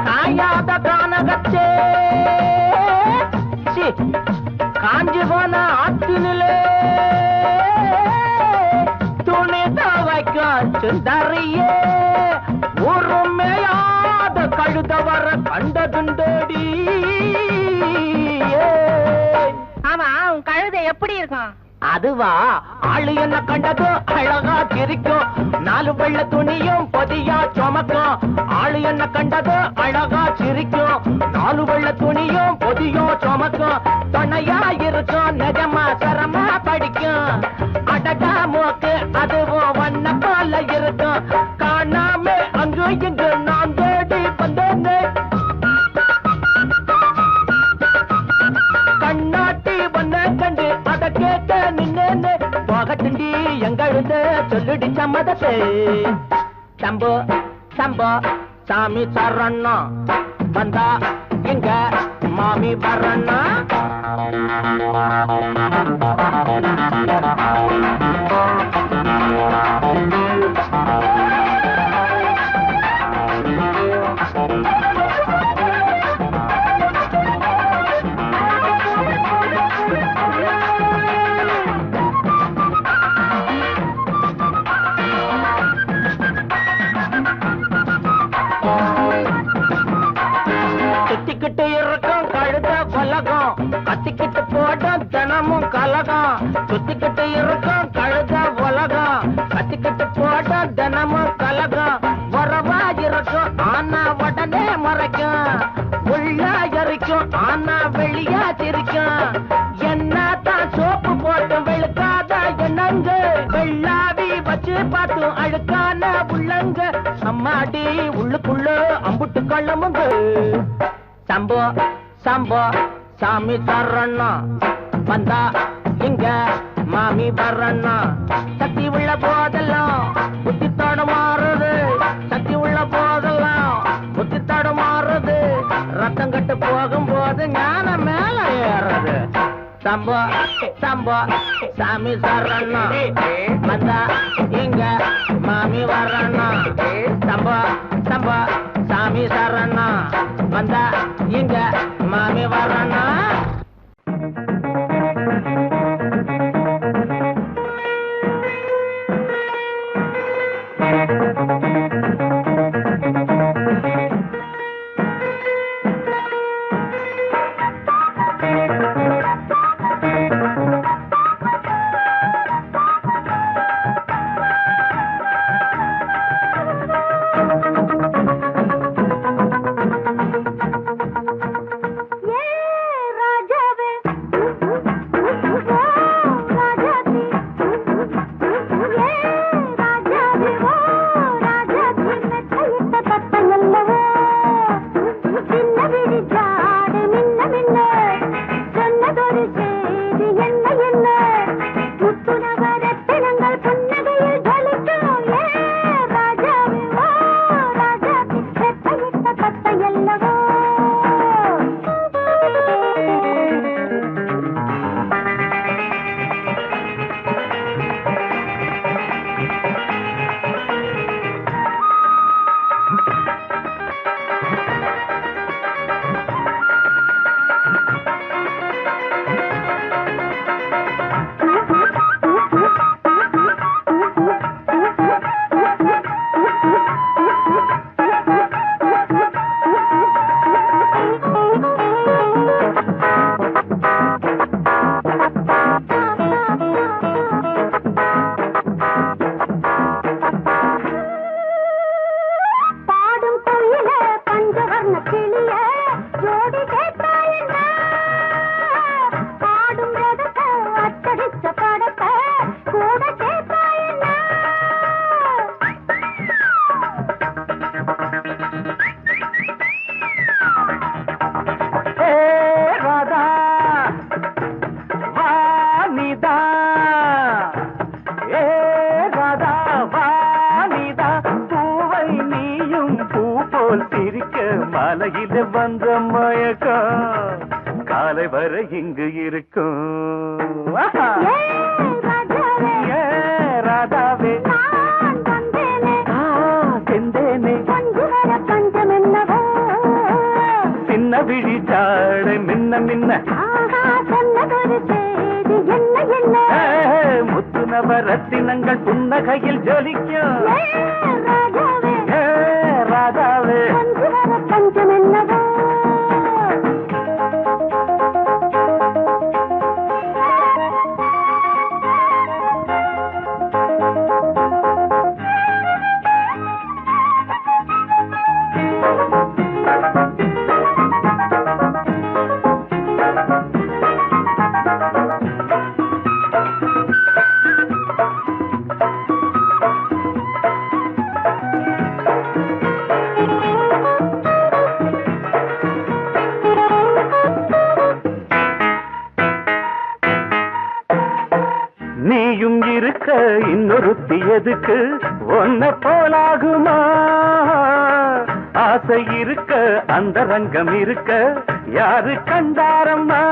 காயாத கானகச்சே காஞ்சி போன ஆத்தினிலே துணி துவைக்க சுந்தரியே உருமையாத கழுத வர கண்டதுண்டோடி ஆமா உன் கழுதை எப்படி இருக்கும்? அதுவா ஆளு என்ன கண்டதோ அழகா சிரிக்கும் நாலு வெள்ள துணியும் பொதியா சுமக்கும் ஆளு என்ன கண்டதோ அழகா சிரிக்கும் நாலு வெள்ள துணியும் பொதியும் சுமக்கும் துணையா இருக்கும் நிஜமா சரமா படிக்கும் அடடா மூக்கு அதுவும் வண்ண போல இருக்கும் காணாம அங்கு இங்கு நான் தேடி வந்தேன்னு கண்ணாட்டி வந்த கண்டு அத கேட்க நின்னேன்னு போகட்டுண்டி எங்கழுத சொல்லுடி சம்மதத்தை சம்போ சம்போ சாமி சரணம் வந்தா எங்க மாமி வரண்ணா சுத்திக்கிட்டு இருக்கும் கழுத கொலகம் கத்திக்கிட்டு போடும் தினமும் கலகம் சுத்திக்கிட்டு இருக்கும் கழுத உலகம் கத்திக்கிட்டு போடும் தினமும் கலகம் வரவா இருக்கும் ஆனா உடனே மறைக்கும் உள்ளா எரிக்கும் ஆனா வெளியா சிரிக்கும் என்னதான் சோப்பு போட்டு வெளுக்காத என்னங்க வெள்ளாவி வச்சு பார்த்தும் அழுக்கான உள்ளங்க அம்மாடி உள்ளுக்குள்ள அம்புட்டு கள்ளமுங்க சம்போ சம்போ சாமி தரண்ணா வந்தா இங்க மாமி வரண்ணா சக்தி உள்ள போதெல்லாம் புத்தி தடுமாறுது சக்தி உள்ள போதெல்லாம் புத்தி தடுமாறுது ரத்தம் கட்டு போகும்போது ஞானம் மேல ஏறுது சம்போ சம்போ சாமி சரணா வந்தா இங்க மாமி வரண்ணா சம்போ சம்போ சாமி சரணா வந்தா இங்க மாமி வரண்ணா மாலையில வந்த மயக்கம் காலை வரை இங்கு இருக்கும் ராதாவே செந்தேனே சின்ன விழி சாடை மின்ன மின்ன முத்து நவரத்தினங்கள் புன்னகையில் ஜொலிக்கும் ராதாவே பஞ்சம் என்னவோ நீயும் இருக்க இன்னொருத்தி எதுக்கு ஒன்ன போலாகுமா ஆசை இருக்க அந்த ரங்கம் இருக்க யாரு கண்டாரம்மா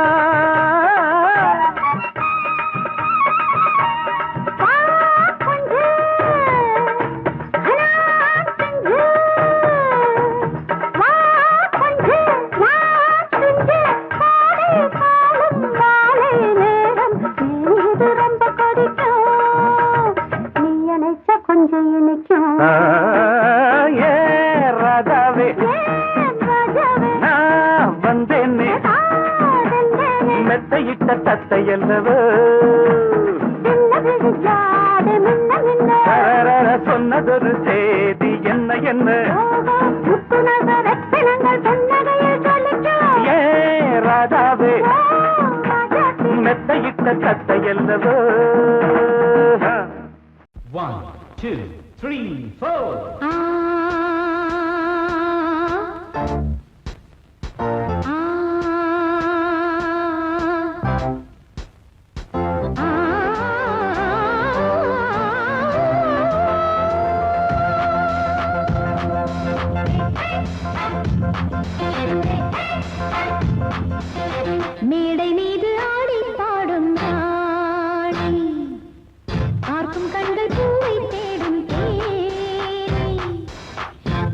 சொன்னதொரு செய்தி என்ன என்ன ஏ ராஜாவே மெத்தையிட்ட தத்தை அல்லவோ 1 2 3 4 மேடை மீது ஆடி பாடும் ராணி பார்க்கும் கண்கள் பூவை தேடும் தேனி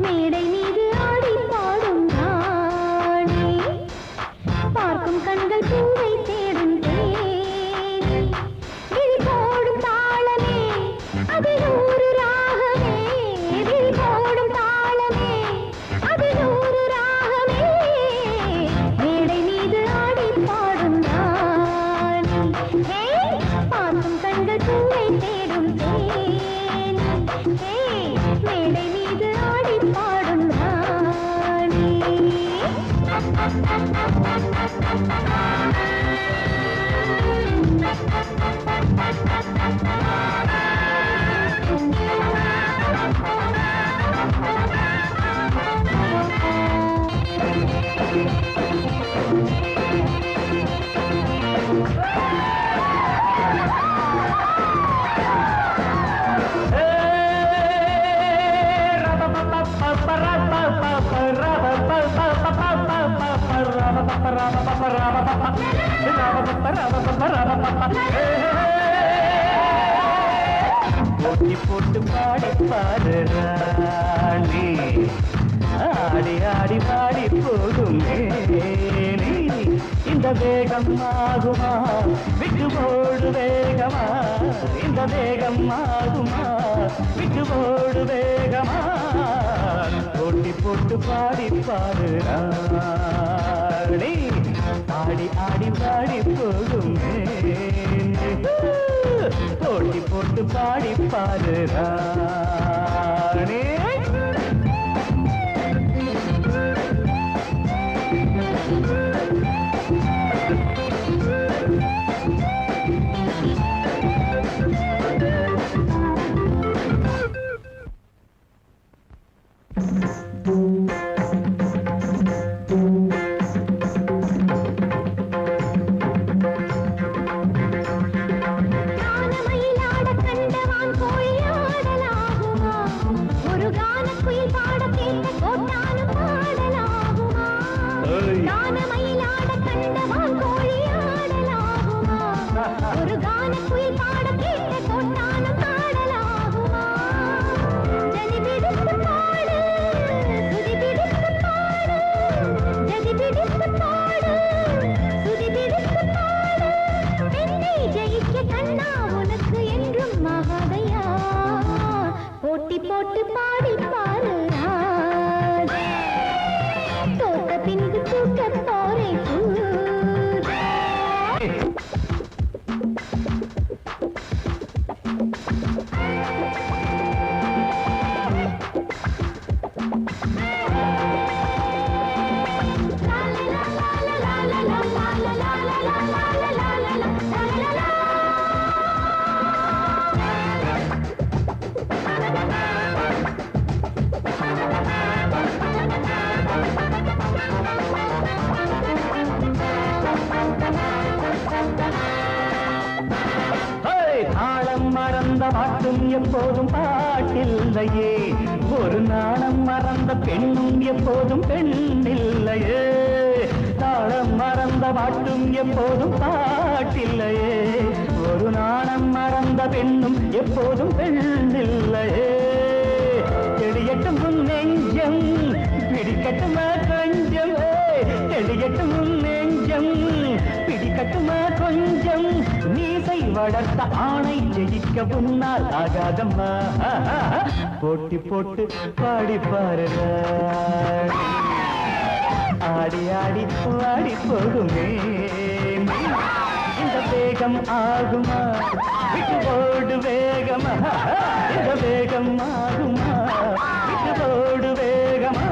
மேடை மீது ஆடி பாடும் ராணி பார்க்கும் கண்கள் பூவை தேடும் தேனி விழி போடும் தாளமே அது நூறு ராகமே விழி போடும் தாளமே அது நூறு ராகமே மேடை மீது ஆடி பாடும் ராணி பார்க்கும் கண்கள் பூவை தேடும் தேனி மேடை மீது ஆடி பாடும் ராணி போட்டி போட்டு பாடி பாடு ராணி ஆடி ஆடி பாடி போகும் மேனி இந்த வேகம் ஆகுமா விட்டு போடு வேகமா இந்த வேகம் ஆகுமா விட்டு போடு வேகமா போட்டி போட்டு பாடி பாடு ராணி ஆடி ஆடி பாடி போகும் மேனி போட்டி போட்டு பாடி பாடு ராணி போட்டி போட்டு பாடி பாரு தோட்ட பின்பு தூக்க போரே தாளம் மறந்த பாட்டும் எப்போதும் பாட்டில்லையே ஒரு நாணம் மறந்த பெண்ணும் எப்போதும் பெண் இல்லையே, தாளம் மறந்த பாட்டும் எப்போதும் பாட்டில்லையே. ஒரு நாணம் மறந்த பெண்ணும் எப்போதும் பெண் இல்லையே. தெளியட்டும் உன் நெஞ்சம் பிடிக்கட்டுமா கொஞ்சம், தெளியட்டும் உன் நெஞ்சம் பிடிக்கட்டுமா கொஞ்சம். மீசை வளர்த்த ஆணை ஜெயிக்க முன்னால் ஆகாதம்மா. போட்டி போட்டு பாடி பாருங்க, ஆடி ஆடி பாடி போகுமே. இந்த வேகம் ஆகுமா விட்டு போடு வேகமா, இந்த வேகம் ஆகுமா விட்டு போடு வேகமா.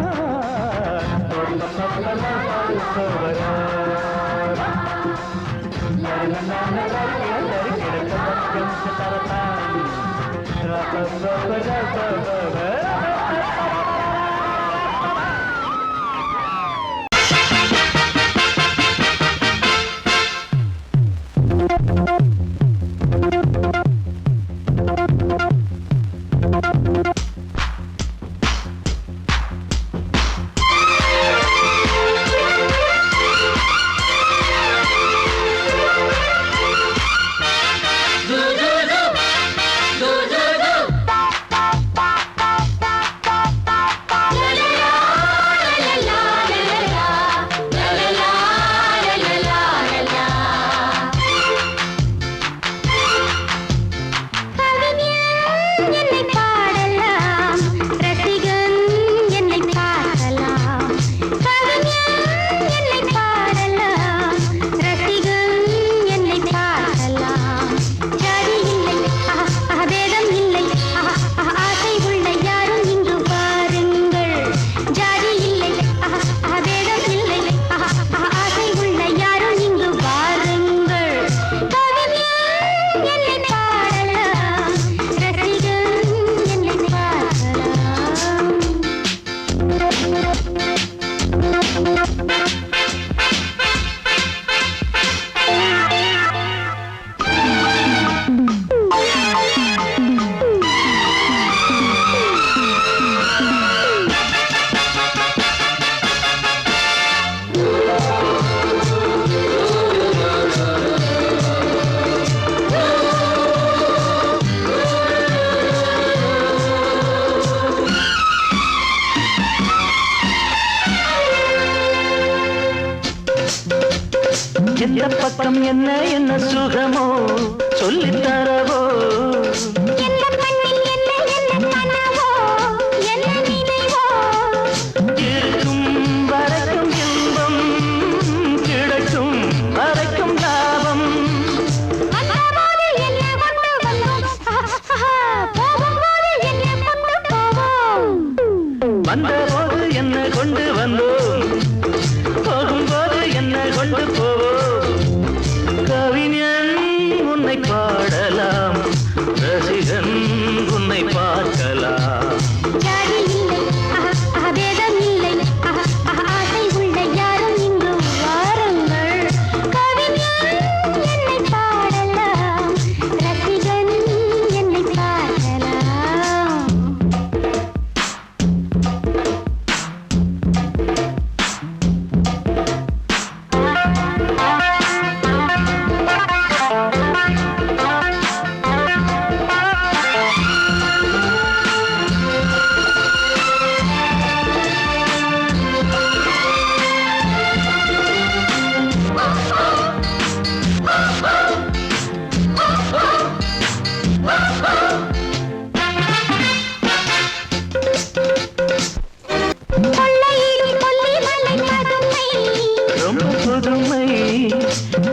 எந்த பக்கம் என்ன என்ன சுகமோ சொல்லித் தரவோ, எந்த மண்ணில் என்ன என்ன கனவோ என்ன நினைவோ, இருக்கும் வரைக்கும் இன்பம் கிடைக்கும் வரைக்கும் லாபம். வந்தபோது என்ன கொண்டு வந்தோம், போகும்போது என்ன கொண்டு போவோம். வந்தபோது என்ன கொண்டு வந்தோம், போகும்போது என்ன கொண்டு போவோம். கவிஞன் உன்னை பாடலாம், ரசிகன் உன்னை பார்க்கலாம். ஜாதி இல்லை பேதம் இல்லை, ஆசை உள்ள யாரும் இங்கு வாருங்கள். கவிஞன் என்னை பாடலாம், ரசிகன் என்னை பார்க்கலாம். கொள்ளையிடும் கொல்லிமலை பதுமை, ரொம்ப புதுமை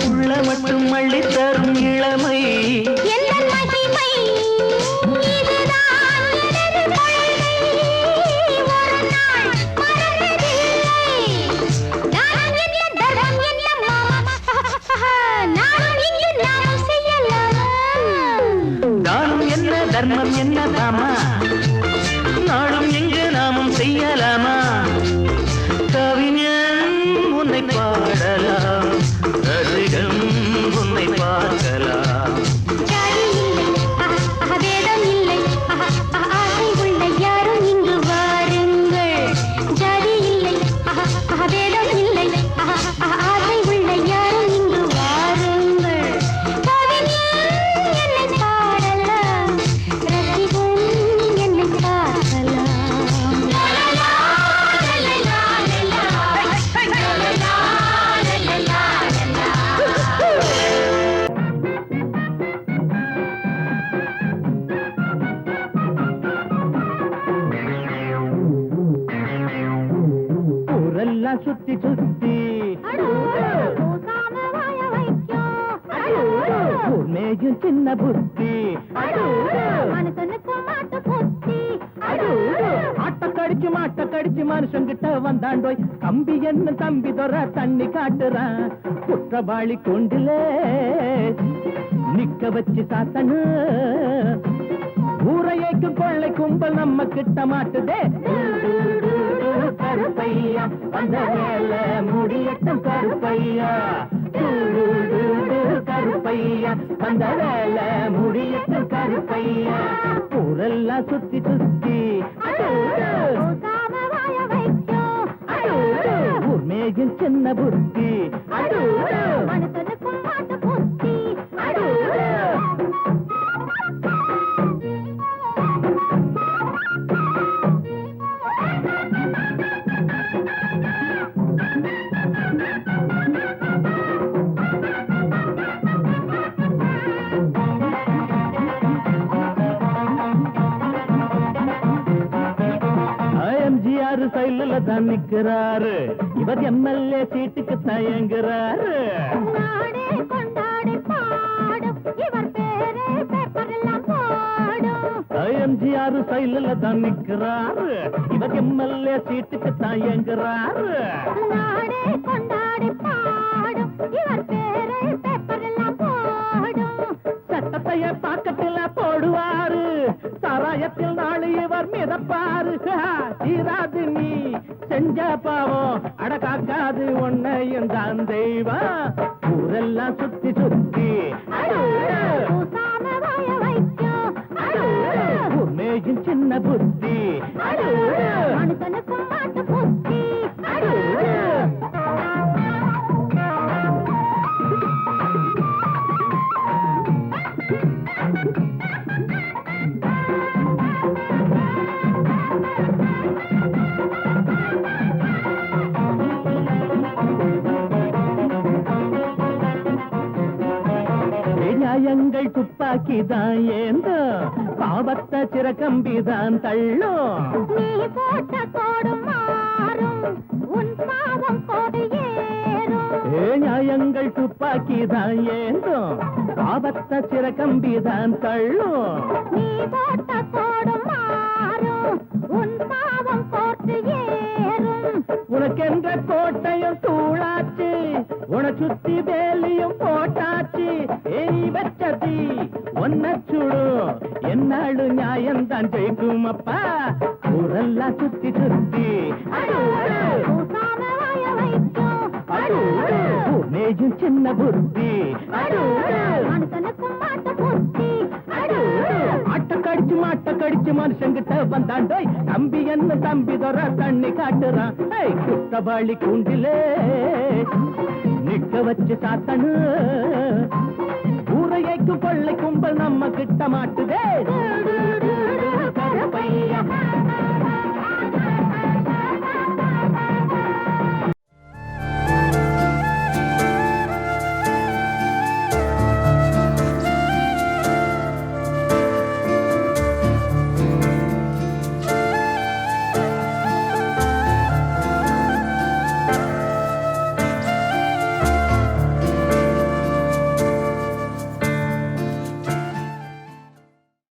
உள்ள மட்டும் அள்ளி தரும் இளமை. எந்த மகிமை இதுதான் எனது கொள்கை, ஒரு நாள் மறந்ததில்லை. தானம் என்ன தர்மம் என்ன மாமா, நானும் இங்கு நாமும் செய்யலாமா. தானம் என்ன தர்மம் என்ன தாமா, நாளும் எங்கு நாமும் செய்யலாமா. கவிஞன் உன்னை பாடலாம், ரசிகன் உன்னை பார்க்கலாம். ஜாதி இல்லை பேதம் இல்லை, ஆசை உள்ள யாரும் இங்கு சின்ன புத்தி மனுஷனுக்கு மாட்டு புத்தி மாட்ட கடிச்சு மனுஷங்கிட்ட வந்தாண்டோய் கம்பி என்ன தம்பி தொற தண்ணி காட்டுறான் குற்றவாளி கொண்டிலே நிக்க வச்சு சாத்தனு ஊரையைக்கு கொள்ளை கும்பல் நம்ம கிட்ட மாட்டுதே கருப்பையா அந்த வேலை முடியட்டும் கருப்பையா கருப்பையா அந்த வேலை முடியட்டும் கருப்பையா ஊரெல்லாம் சுத்தி சுத்தி ஊர்மேகின் சின்ன புத்தி மனுஷனுக்கும் மாட்டு புத்தி எம்ஜிஆர் சைடுல தான் நிக்கிறாரு இவர் எம்எல்ஏ சீட்டுக்கு தயங்குறாரு நாடே கொண்டாடி பாடும் இவர் பேரே பேப்பரெல்லாம் போடும் எம்ஜிஆர் சைடுல தான் நிக்கிறாரு இவர் எம்எல்ஏ சீட்டுக்கு தயங்குறாரு நாடே கொண்டாடி பாடும் இவர் பேரே பேப்பரெல்லாம் போடும் சட்டத்தைய பாக்கத்துல போடுவாரு சாராயத்தில் நாளை இவர் மிதப்பாரு தீராது நீ செஞ்ச பாவம் அடக்காக்காது உன்னையும் தான் தெய்வம் ஊரெல்லாம் சுத்தி சுத்தி உண்மையும் சின்ன புத்தி மனுஷனுக்கும் மாட்டு புத்தி நியாயங்கள் துப்பாக்கிதான் ஏந்தோ பாவத்தை சிறக்கம்பிதான் தள்ளும் நீ போட்ட கோடு மாறும் உன் பாவம் கோடு ஏறும் நியாயங்கள் துப்பாக்கிதான் ஏந்தோ பாவத்தை சிறக்கம்பிதான் தள்ளும் நீ போட்ட கோடு மாறும் உன் பாவம் கோட்டு ஏறும் உனக்கென்ற கோட்டையும் தூளாச்சு உன சுத்தி வேலியும் போட்டாச்சு நீ வச்சதி ஒன்ன சுடும் என்னாடு நியாயம்தான் ஜெயிக்கும் அப்பா ஊரெல்லாம் சுத்தி சுத்தி மேஜும் சின்ன புத்தி மனுஷனுக்கும் மாட்டு புத்தி மாட்ட கடிச்சு மனுஷங்கிட்ட வந்தாண்டோய் தம்பி என்ன தம்பி தொற தண்ணி காட்டுறான் குற்றவாளி கூண்டிலே நிக்க வச்சு சாத்தனு ஊரையைக்கு கொள்ளை கும்பல் நம்ம கிட்ட மாட்டுதே கருப்பை